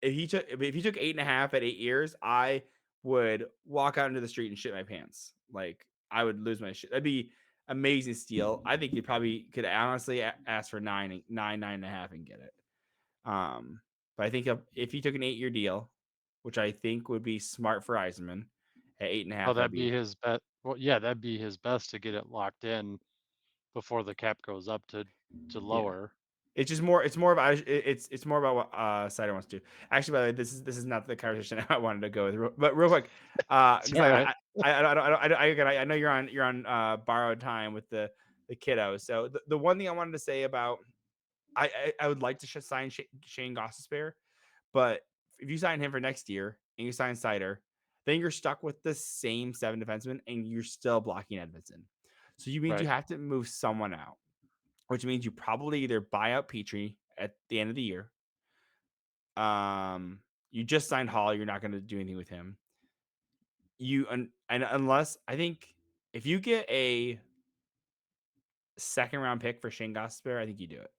If he took 8.5 at 8 years, I would walk out into the street and shit my pants. Like I would lose my shit. That'd be amazing steal. I think you probably could honestly ask for 9.5 and get it. Um, but I think if he took an 8 year deal, which I think would be smart for Eisenman at eight and a oh, half, that'd that'd be be his bet. Well, yeah, that'd be his best to get it locked in before the cap goes up to Yeah. lower. It's more about it's more about what Cider wants to do. Actually, by the way, this is not the conversation I wanted to go with, but real quick, It's because all right. I know you're on borrowed time with the kiddos. So the one thing I wanted to say about I would like to sign Shane Gostisbehere, but if you sign him for next year and you sign Cider, then you're stuck with the same seven defensemen and you're still blocking Edmondson. So you means you Right. have to move someone out, which means you probably either buy out Petrie at the end of the year. You just signed Hall, you're not going to do anything with him. And unless I think if you get a second round pick for Shane Gostisbehere, I think you do it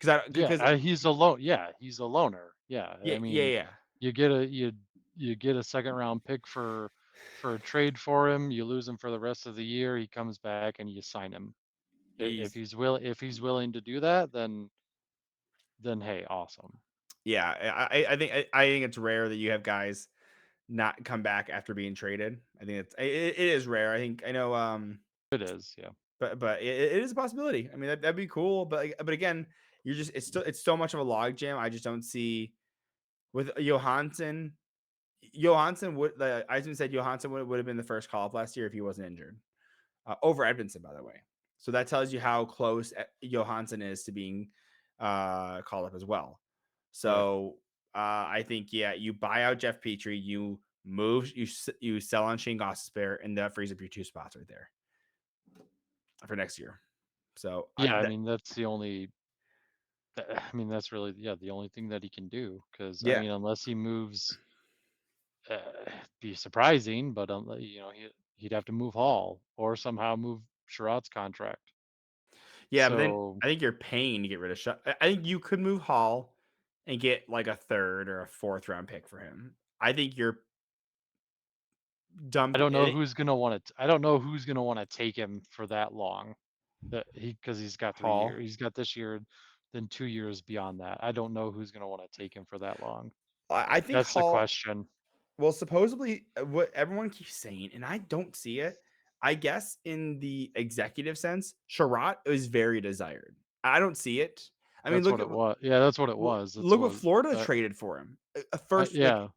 Yeah, because he's a loan. Yeah, he's a loner. Yeah, yeah I yeah mean, yeah you get a you get a second round pick for a trade for him. You lose him for the rest of the year. He comes back and you sign him. he's If he's willing to do that, then hey, awesome. yeah I think it's rare that you have guys not come back after being traded. I think it is rare. I think I know It is. Yeah. but it is a possibility. I mean that'd be cool, but again, you're just it's so much of a log jam. I just don't see with Johansson. Johansson would the Eisman said Johansson would have been the first call up last year if he wasn't injured. Over Edmondson, by the way. So that tells you how close Johansson is to being called up as well. Right. So I think yeah, you buy out Jeff Petrie, you move, you sell on Shane Gostisbehere, and that frees up your two spots right there for next year. So Yeah. I mean, I mean, that's really, yeah, the only thing that he can do. Because I yeah, mean, unless he moves, be surprising, but he'd have to move Hall or somehow move Sherrod's contract. yeah, but then So I think you're paying to get rid of. I think you could move Hall and get like a third or a fourth round pick for him. I think you're I dumping don't know who's gonna want to. I don't know who's gonna want to take him for that long. That because he's got 3 years. Hall. He's got this year, then 2 years beyond that. I don't know who's gonna want to take him for that long. I think That's the Hall. question. Well, supposedly, what everyone keeps saying, and I don't see it. I guess in the executive sense, Sherratt is very desired. I don't see it. I mean, That's what it was. Yeah, that's what it was. That's look what what. Florida Uh, traded for him. A first, like, yeah.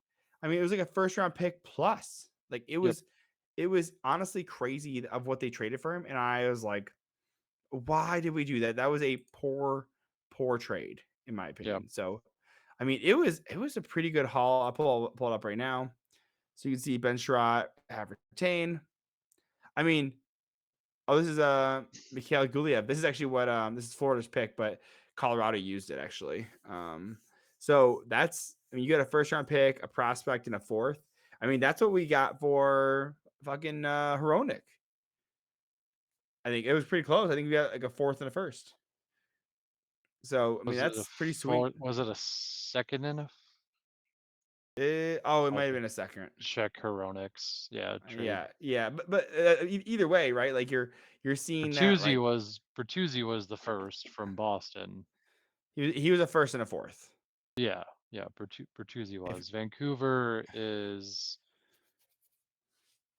I mean, it was like a first round pick plus. Like, Yep. it was honestly crazy of what they traded for him, and I was like, why did we do that? That was a poor trade, in my Yep. opinion. So, I mean, it was a pretty good haul. I'll pull it up right now. So you can see Ben Sherratt have retained. I mean, oh, this is Mikhail Guliev. This is actually what this is Florida's pick, but Colorado used it actually. So that's I mean, you got a first round pick, a prospect, and a fourth. I mean, that's what we got for fucking Hronik. I think it was pretty close. I think we got like a fourth and a first. So I mean, Was it a that's pretty sweet. Was it a second and a It might have been a second. check Heronix? Yeah, trade. Yeah, but either way, right? Like you're seeing that like Bertuzzi was the first from Boston. he was a first and a fourth. Yeah, yeah, Bertuzzi If was. Vancouver is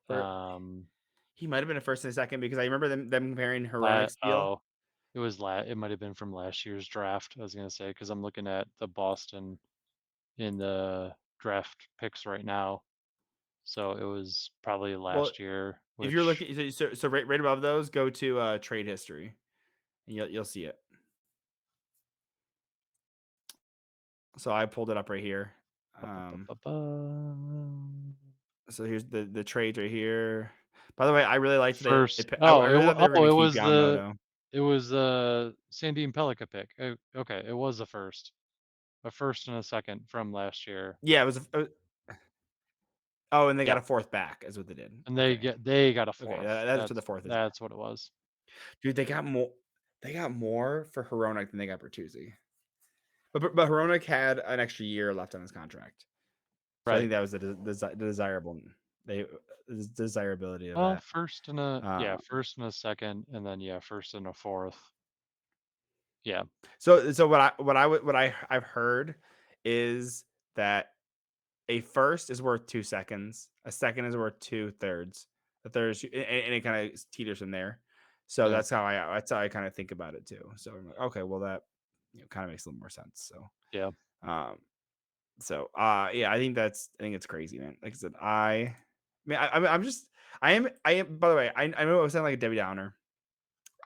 for um he might have been a first and a second because I remember them comparing la Hronik's deal. oh, it might have been from last year's draft, I was gonna say, because I'm looking at the Boston in the draft picks right now. So it was probably Well, last year, if you're which looking, so right above those, go to trade history, and you'll see it. So I pulled it up right here. ba, ba, ba, Um, ba, ba. so here's the trades right here. By the way, I really liked that. First, I really thought they were going to keep Yamamoto. it was the Sandine Pellica pick. Okay, it was a first and a second from last year. Yeah, oh, and they got Yeah, a fourth back, is what they did. and Okay, they got a okay, fourth. that's what the fourth is. That's what it was. Dude, they got more. They got more for Hronik than they got Bertuzzi. But Hronik had an extra year left on his contract, so I Right. think that was the desirable they the desirability of Well, that. yeah, Uh, first and a second, and then yeah, first and a fourth. Yeah. so what I've heard is that a first is worth 2 seconds, a second is worth two thirds, a third is, and it kind of teeters from there. So Yeah. that's how I kind of think about it too. So I'm like, okay, well that kind of makes a little more sense. So Yeah. um yeah, I think it's crazy, man. Like I said, I'm just I am by the way, I know I sound like a Debbie Downer.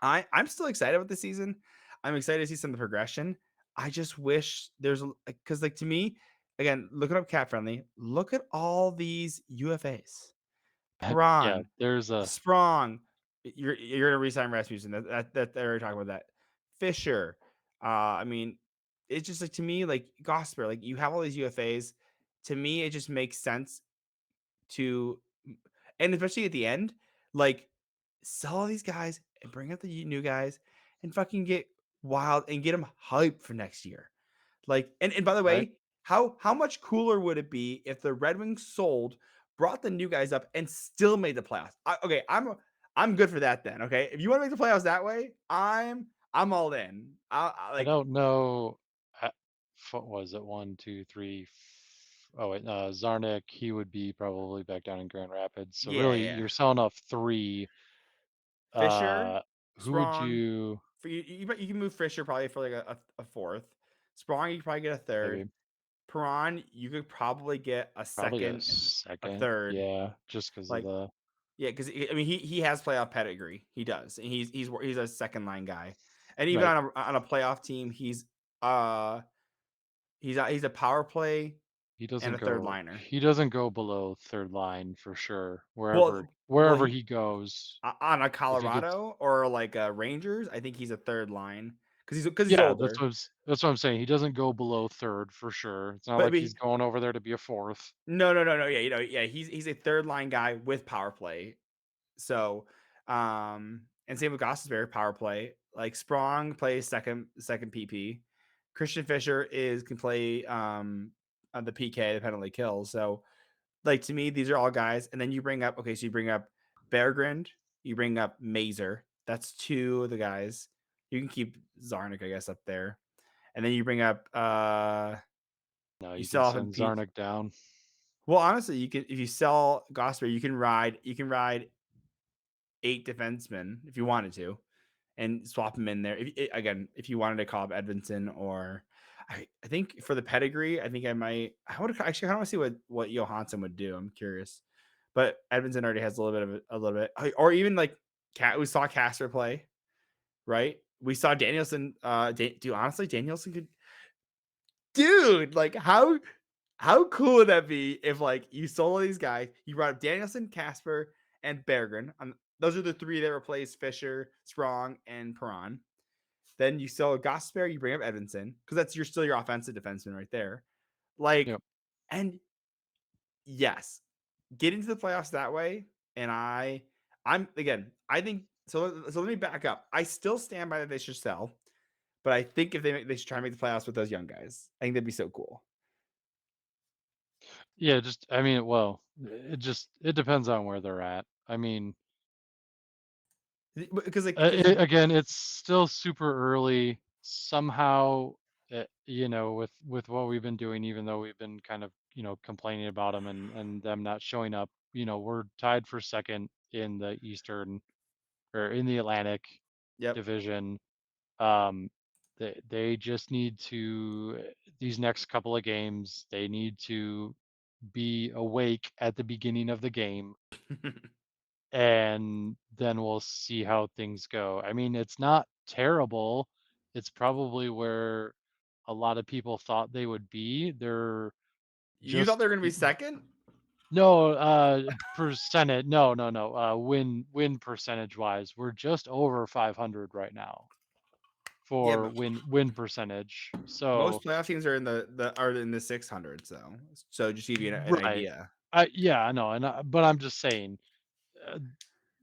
I'm still excited about the season. I'm excited to see some of the progression. I just wish there's because like to me, again, look it up cat friendly. Look at all these UFAs. Yeah, Prawn, there's a Sprong. You're gonna resign Rasmussen. That they already talking about that. Fisher. I mean, it's just like to me, like Gosper, like you have all these UFAs. To me, it just makes sense to and especially at the end, like sell all these guys and bring up the new guys and fucking get wild and get them hyped for next year. Like, and by the right. way, how much cooler would it be if the Red Wings sold, brought the new guys up, and still made the playoffs? Okay, I'm good for that then. Okay, if you want to make the playoffs that way, I'm all in. I Like, don't know. uh, What was it? One, two, three. Oh wait, Zarnik. He would be probably back down in Grand Rapids. So yeah, really, yeah. you're selling off three. Fisher, Uh, who would Sprong. you For you can move Fisher probably for like a fourth. Sprong, you could probably get a third. maybe Piran, you could probably get a probably a second and a second? third. Yeah, just because of Like, the yeah, because I mean he has playoff pedigree. He does, and he's a second line guy, and even right. on a playoff team, uh he's a power play and a third liner. He doesn't go below third line for sure. Well, Wherever he he goes, on a if he gets Colorado or like a Rangers, I think he's a third line because he's yeah, older. that's what I'm saying. He doesn't go below third for sure. It's not But I like he's mean, going over there to be a fourth. no, yeah, yeah, he's a third line guy with power play. So, and same with Gostisbehere power play. Like Sprong plays second PP. Christian Fisher is can play on the PK, the penalty kill. So, like to me, these are all guys. And then you bring up okay, so you bring up Berggren, you bring up Mazer. That's two of the guys. You can keep Zarnik, I guess, up there. And then you bring up No, you you can sell off in send P. Zarnik down. Well, honestly, you can if you sell Gosper, you can ride 8 defensemen if you wanted to and swap him in there. Again, if you wanted to call up Edvinson or I think for the pedigree, I think I might. I would actually kind of want to see what Johansson would do. I'm curious, but Edvinson already has a little bit of a little bit, or even like Cat. We saw Casper play, right? We saw Danielson. Dude, honestly, Danielson could, dude. Like how cool would that be if like you sold these guys, you brought up Danielson, Casper, and Berggren. Those are the three that replace Fisher, Sprong, and Perron. Then you sell Gosper, you bring up Edvinson because that's still your offensive defenseman right there. Like, Yep. and yes, get into the playoffs that way. And I'm again, I think so. So let me back up. I still stand by that they should sell, but I think if they should try and make the playoffs with those young guys. I think that'd be so cool. Yeah, just I mean, well, it depends on where they're at. I mean, Because like if again, it's still super early. Somehow, with what we've been doing, even though we've been kind of complaining about them and them not showing up, we're tied for second in the Eastern or in the Atlantic yep. Division. They just need to these next couple of games. They need to be awake at the beginning of the game and then we'll see how things go. I mean, it's not terrible. It's probably where a lot of people thought they would be. They're You thought just they were gonna be second? no percentage. No, no, no. Win percentage wise, we're just over 500 right now Yeah, for but win percentage. So most playoff teams are in the 600s though. So just to give you an right, idea. yeah, I know, but I'm just saying. Uh,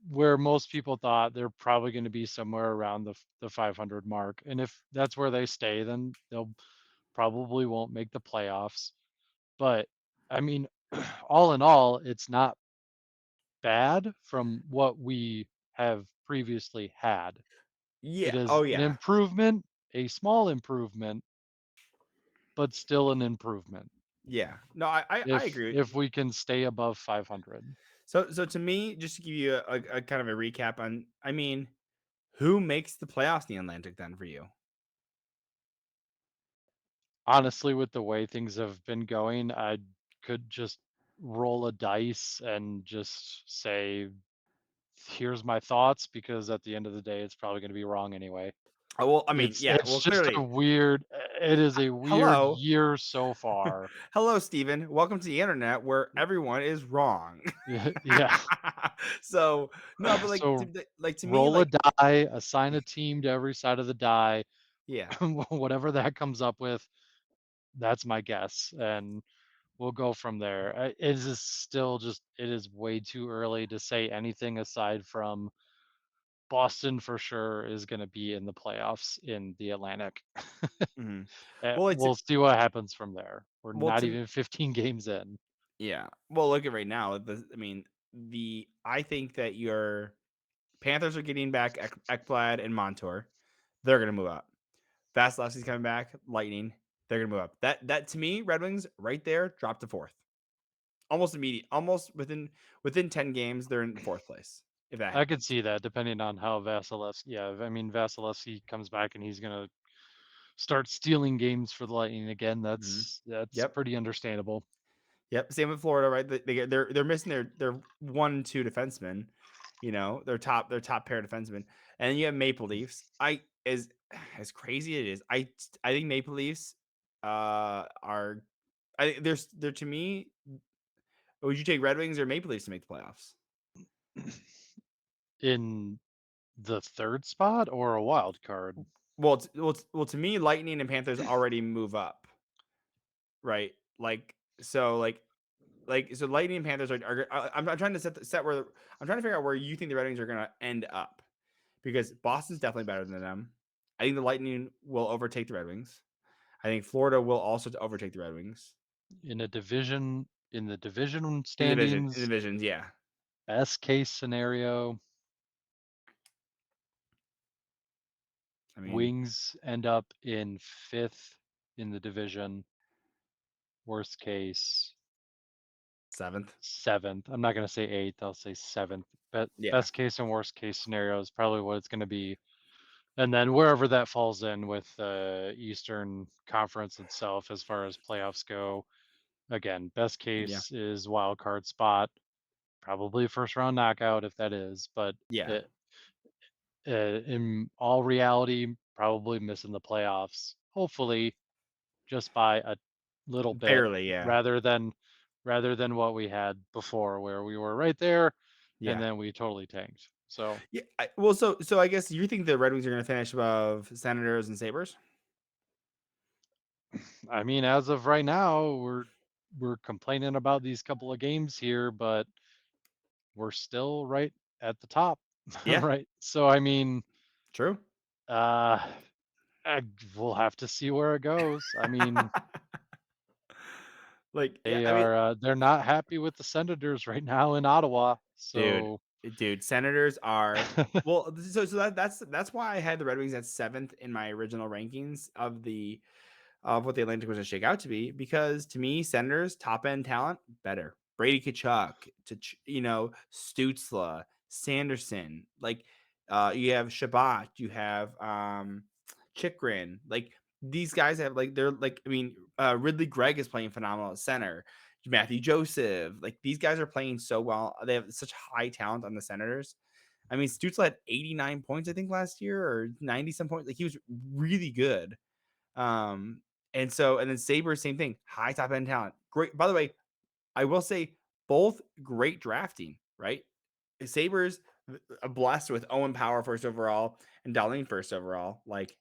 where most people thought they're probably going to be somewhere around the 500 mark. And if that's where they stay, then they'll probably won't make the playoffs. But I mean, all in all, it's not bad from what we have previously had. It Yeah. is Oh an yeah. improvement, a small improvement, but still an improvement Yeah. No, I agree. if we can stay above 500. So to me, just to give you a kind of a recap on, I mean, Who makes the playoffs in the Atlantic then for you? Honestly, with the way things have been going, I could just roll a dice and just say, "Here's my thoughts," because at the end of the day, it's probably gonna be wrong anyway. Oh, well, I mean, It's yeah, it's well, just a clearly, weird it is a weird hello. year so far. Hello, Steven. Welcome to the internet where everyone is wrong. Yeah, yeah. So, no, but So like to me, roll a like, die, assign a team to every side of the die, yeah. whatever that comes up with, that's my guess, and we'll go from there. It is still just it is way too early to say anything aside from Boston for sure is going to be in the playoffs in the Atlantic. Mhm. Well, it's We'll see what happens from there. We're well not to even 15 games in. yeah. Well, look at right now. I mean, I think that your Panthers are getting back Ekblad and Montour. They're gonna move up. Vasilevsky's coming back. Lightning. They're gonna move up. That to me, Red Wings right there drop to fourth. Almost immediate. Almost within 10 games, they're in fourth place if that I could happens. see that depending on how Vasilevsky. Yeah, I mean Vasilevsky comes back and he's gonna start stealing games for the Lightning again. Mhm. That's Yep. pretty understandable. Yep. Same with Florida, right? They're missing their 1 2 defensemen. You know, their top pair of defensemen, and then you have Maple Leafs. I as crazy it is. I think Maple Leafs are they're to me. Would you take Red Wings or Maple Leafs to make the playoffs? In the third spot or a wild card? Well, to me, Lightning and Panthers already move up, right? So Lightning and Panthers I'm trying to set where I'm trying to figure out where you think the Red Wings are gonna end up because Boston's definitely better than them. I think the Lightning will overtake the Red Wings. I think Florida will also overtake the Red Wings In the division in the standings, divisions. Yeah, best case scenario, I mean Wings end up in 5th in the division, worst case, seventh. 7th. I'm not gonna say 8th, I'll say 7th. But Yeah, best case and worst case scenario is probably what it's gonna be. And then wherever that falls in with the Eastern Conference itself as far as playoffs go, again, best yeah, case is wild card spot, probably first round knockout if that is, but yeah. it, in all reality, probably missing the playoffs. Hopefully, just by a little bit, Barely. Yeah, rather than what we had before, where we were right there, and yeah, then we totally tanked. So, yeah. Well, so I guess you think the Red Wings are gonna finish above Senators and Sabers? I mean, as of right now, we're complaining about these couple of games here, but we're still right at the top, Yeah, right? So, I mean, true. uh, we'll have to see where it goes. I mean, Like, yeah, they I mean, are they're not happy with the Senators right now in Ottawa. dude, So, Senators are well. That's why I had the Red Wings at seventh in my original rankings of what the Atlantic was going to shake out to be. Because to me, Senators top end talent better. Brady Kachuk, Stutzla, Sanderson. Like, you have Shabbat, you have Chikrin. Like these guys have like they're like I mean Ridley Gregg is playing phenomenal at center. Matthew Joseph, like these guys are playing so well. They have such high talent on the Senators. I mean, Stutzla had 89 points, I think, last year or 90 some points. Like he was really good. Um, and then Sabres, same thing, high top end talent. Great. By the way, I will say both great drafting, right? Sabres blessed with Owen Power first overall and Darlene first overall. Like,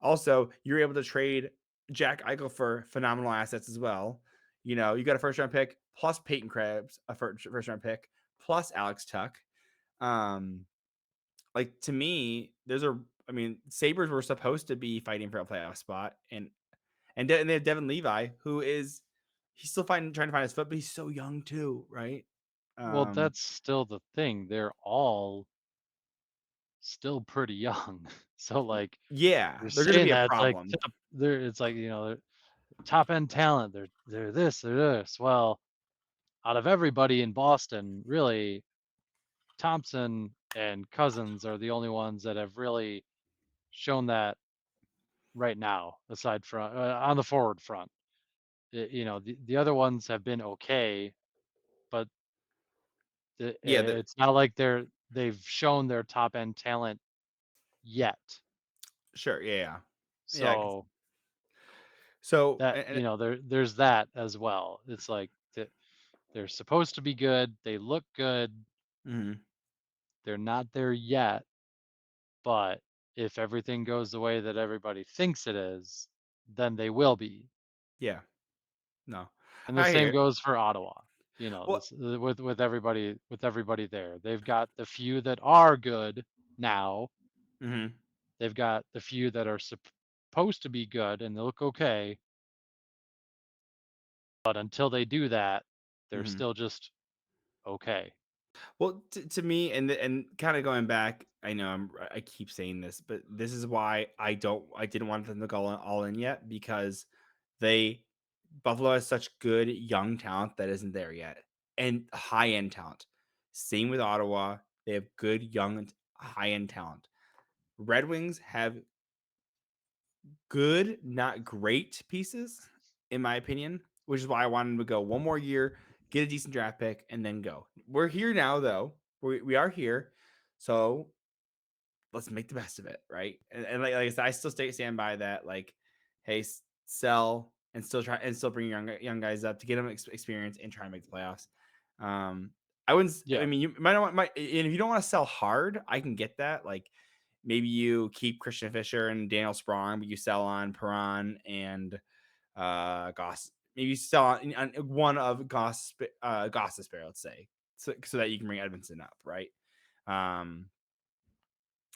also, you're able to trade Jack Eichel for phenomenal assets as well. You know, you got a first round pick plus Peyton Krebs, a first round pick plus Alex Tuck. Um, like to me, I mean, Sabres were supposed to be fighting for a playoff spot, and they have Devin Levi, who is he's still trying to find his foot, but he's so young too, right? well, Um, that's still the thing. They're all still pretty young. So, like, yeah, you're they're gonna saying be a that it's like problem. it's like, they're top end talent. They're this, they're this. Well, out of everybody in Boston, really, Thompson and Cousins are the only ones that have really shown that right now, aside from on the forward front. The other ones have been okay, but Yeah, it's not like they've shown their top end talent yet. sure, yeah, yeah. Yeah, I can So so that there's that as well. It's like they're supposed to be good. They look good. mhm, They're not there yet, but if everything goes the way that everybody thinks it is, then they will be. yeah, no. And the I hear same it. goes for Ottawa. Well This with everybody there. They've got the few that are good now. mhm, They've got the few that are supposed to be good and they look okay, but until they do that, they're mhm. still just okay. Well, to me, and kind of going back, I know I keep saying this, but this is why I didn't want them to go all in yet because they Buffalo has such good young talent that isn't there yet, and high end talent. Same with Ottawa, they have good young high end talent. Red Wings have good, not great pieces, in my opinion, which is why I wanted him to go one more year, get a decent draft pick, and then go. We're here now, though. We are here, so let's make the best of it, right? And like I said, I still stand by that. Like, hey, sell and still try and still bring young guys up to get them experience and try and make the playoffs. Um, I wouldn't. I Yeah, mean, you might not want and if you don't want to sell hard, I can get that. Like, maybe you keep Christian Fisher and Daniel Sprong, but you sell on Perron and Goss. Maybe you sell on one of Goss's pair, let's say, so that you can bring Edmondson up, right? Um,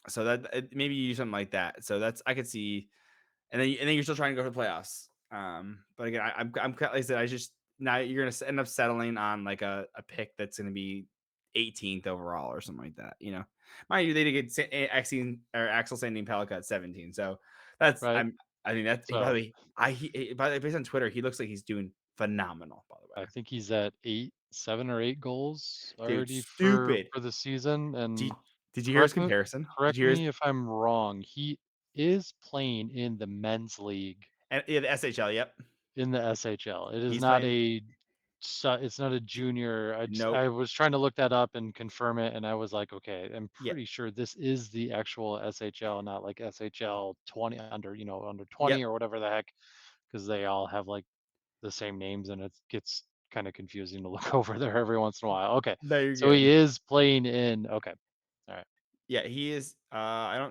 so that maybe you do something like that. So that's I could see, and then you're still trying to go for the playoffs. But again, like I said, I just now you're gonna end up settling on like a pick that's gonna be 18th overall or something like that. Mind you, they did get Axel Sanding Pellica at 17. So that's right. I mean that's by the So way by the way, based on Twitter, he looks like he's doing phenomenal. By the way, I think he's at 7 or 8 goals dude, already stupid. for the season. And Did, did you hear his correct me comparison? Did correct you hear his me if I'm wrong. He is playing in the men's league and yeah, the SHL? Yep, in the SHL. It is he's not playing. it's not a junior. I Nope. was trying to look that up and confirm it, and I was like, okay, I'm Yeah. pretty sure this is the actual SHL, not like SHL 20 under Yep. 20 or whatever the heck, because they all have like the same names, and it gets kind of confusing to look over there every once in a while. Okay, No, you're so he good. is playing in. Okay, all right. Yeah, he is. I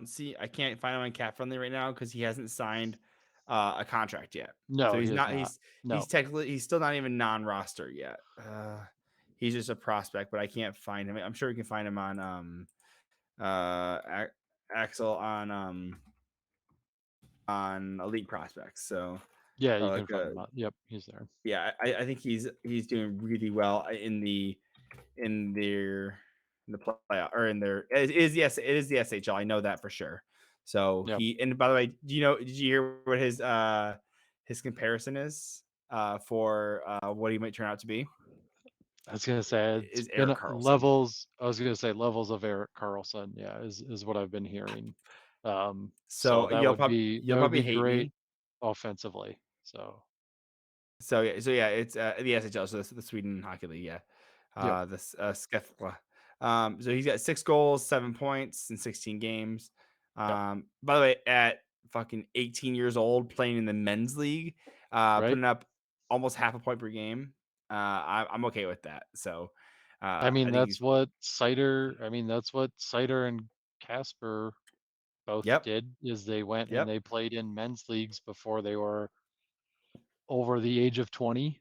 can't find him on Cap Friendly right now because he hasn't signed a contract yet. So No, he he's is not. not. He's No. technically he's still not even non-roster yet. He's just a prospect, but I can't find him. I'm sure we can find him on Axel on Elite Prospects. So Yeah, or you can like find him out. Yep, he's there. yeah, I think he's doing really well in their in the playoff or in their it is yes it is the SHL. I know that for sure. So Yep. he and by the way, do you know? Did you hear what his comparison is for what he might turn out to be? I was gonna say it's Is been Eric Carlson. levels. I was gonna say levels of Eric Carlson. Yeah, is what I've been hearing. So So you'll that would probably be hate great me. offensively. So So yeah, it's the SHL, so the Sweden Hockey League, yeah. yep, This Skefla. So he's got 6 goals, 7 points in 16 games. yep, By the way, at fucking 18 years old, playing in the men's league, right. putting up almost half a point per game. I'm okay with that. So I I mean, think he's that's what Cider and Casper both yep, did, is they went and yep, they played in men's leagues before they were over the age of 20.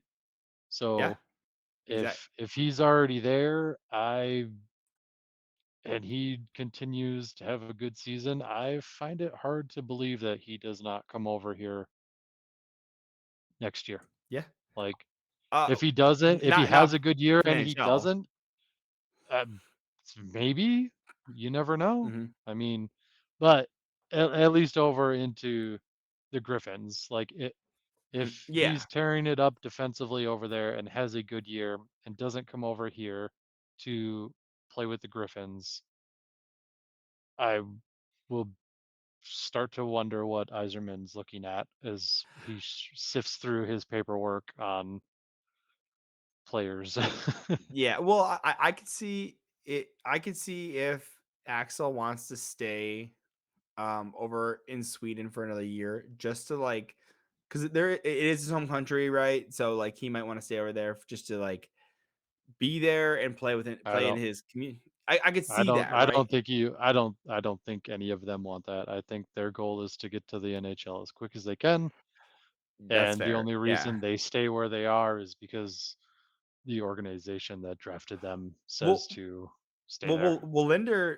yeah, So exactly. if he's already there, and he continues to have a good season, I find it hard to believe that he does not come over here next year. Yeah. Like, Uh if he not has a good year for the and he NHL. doesn't, uh, maybe you never know. Mhm. I mean, but at least over into the Griffins, like Mhm. if Yeah. he's tearing it up defensively over there and has a good year and doesn't come over here to play with the Griffins, I will start to wonder what Iserman's looking at as he sifts through his paperwork on players. Yeah, well, I could see it. I could see if Axel wants to stay over in Sweden for another year just to like because it is his home country, right? So like he might want to stay over there just to like be there and I play in don't his community. I could see that, I right? don't think I don't think any of them want that. I think their goal is to get to the NHL as quick as they can, That's and the fair. only Yeah. reason they stay where they are is because the organization that drafted them says Well, to stay there.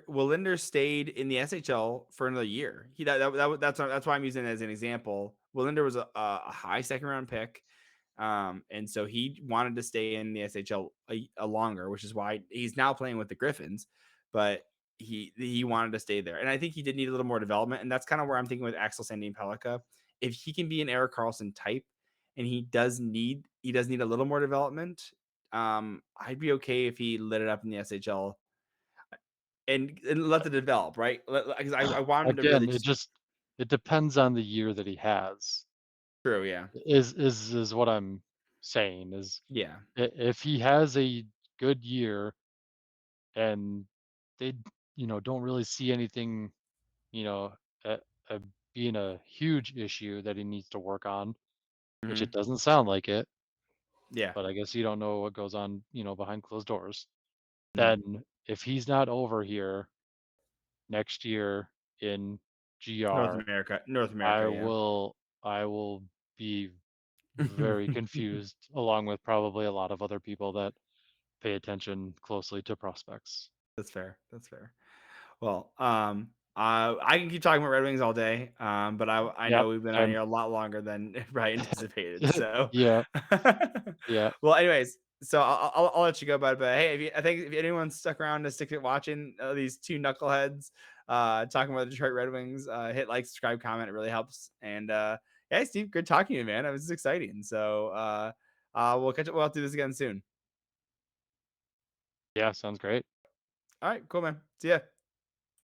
Linder stayed in the SHL for another year. That's why I'm using it as an example. Will Linder was a high second round pick. And so he wanted to stay in the SHL a longer, which is why he's now playing with the Griffins. But he wanted to stay there, and I think he did need a little more development, and that's kind of where I'm thinking with Axel Sandin Pellikka. If he can be an Eric Carlson type, and he does need a little more development, I'd be okay if he lit it up in the SHL and let it develop, right? Because I want him to really Again, just it depends on the year that he has. true, yeah, Is what I'm saying is yeah, if he has a good year and they don't really see anything, you know, uh, uh, being a huge issue that he needs to work on, which it hmm doesn't sound like it, yeah. but I guess you don't know what goes on, behind closed doors. Mhm. Then if he's not over here next year in GR, North I America, yeah, will I will be very confused along with probably a lot of other people that pay attention closely to prospects. that's fair. That's fair. Well, I can keep talking about Red Wings all day, but I Yep, know we've been on same. here a lot longer than probably anticipated. So, Yeah, yeah, well, anyways, so I'll let you go, bud. But hey, I think if anyone's stuck around to stick it watching these two knuckleheads talking about the Detroit Red Wings, hit like, subscribe, comment. It really helps. And yeah, Steve, good talking to you, man. It was exciting. So we'll catch up. We'll have to do this again soon. yeah, sounds great. All right, cool, man. See ya.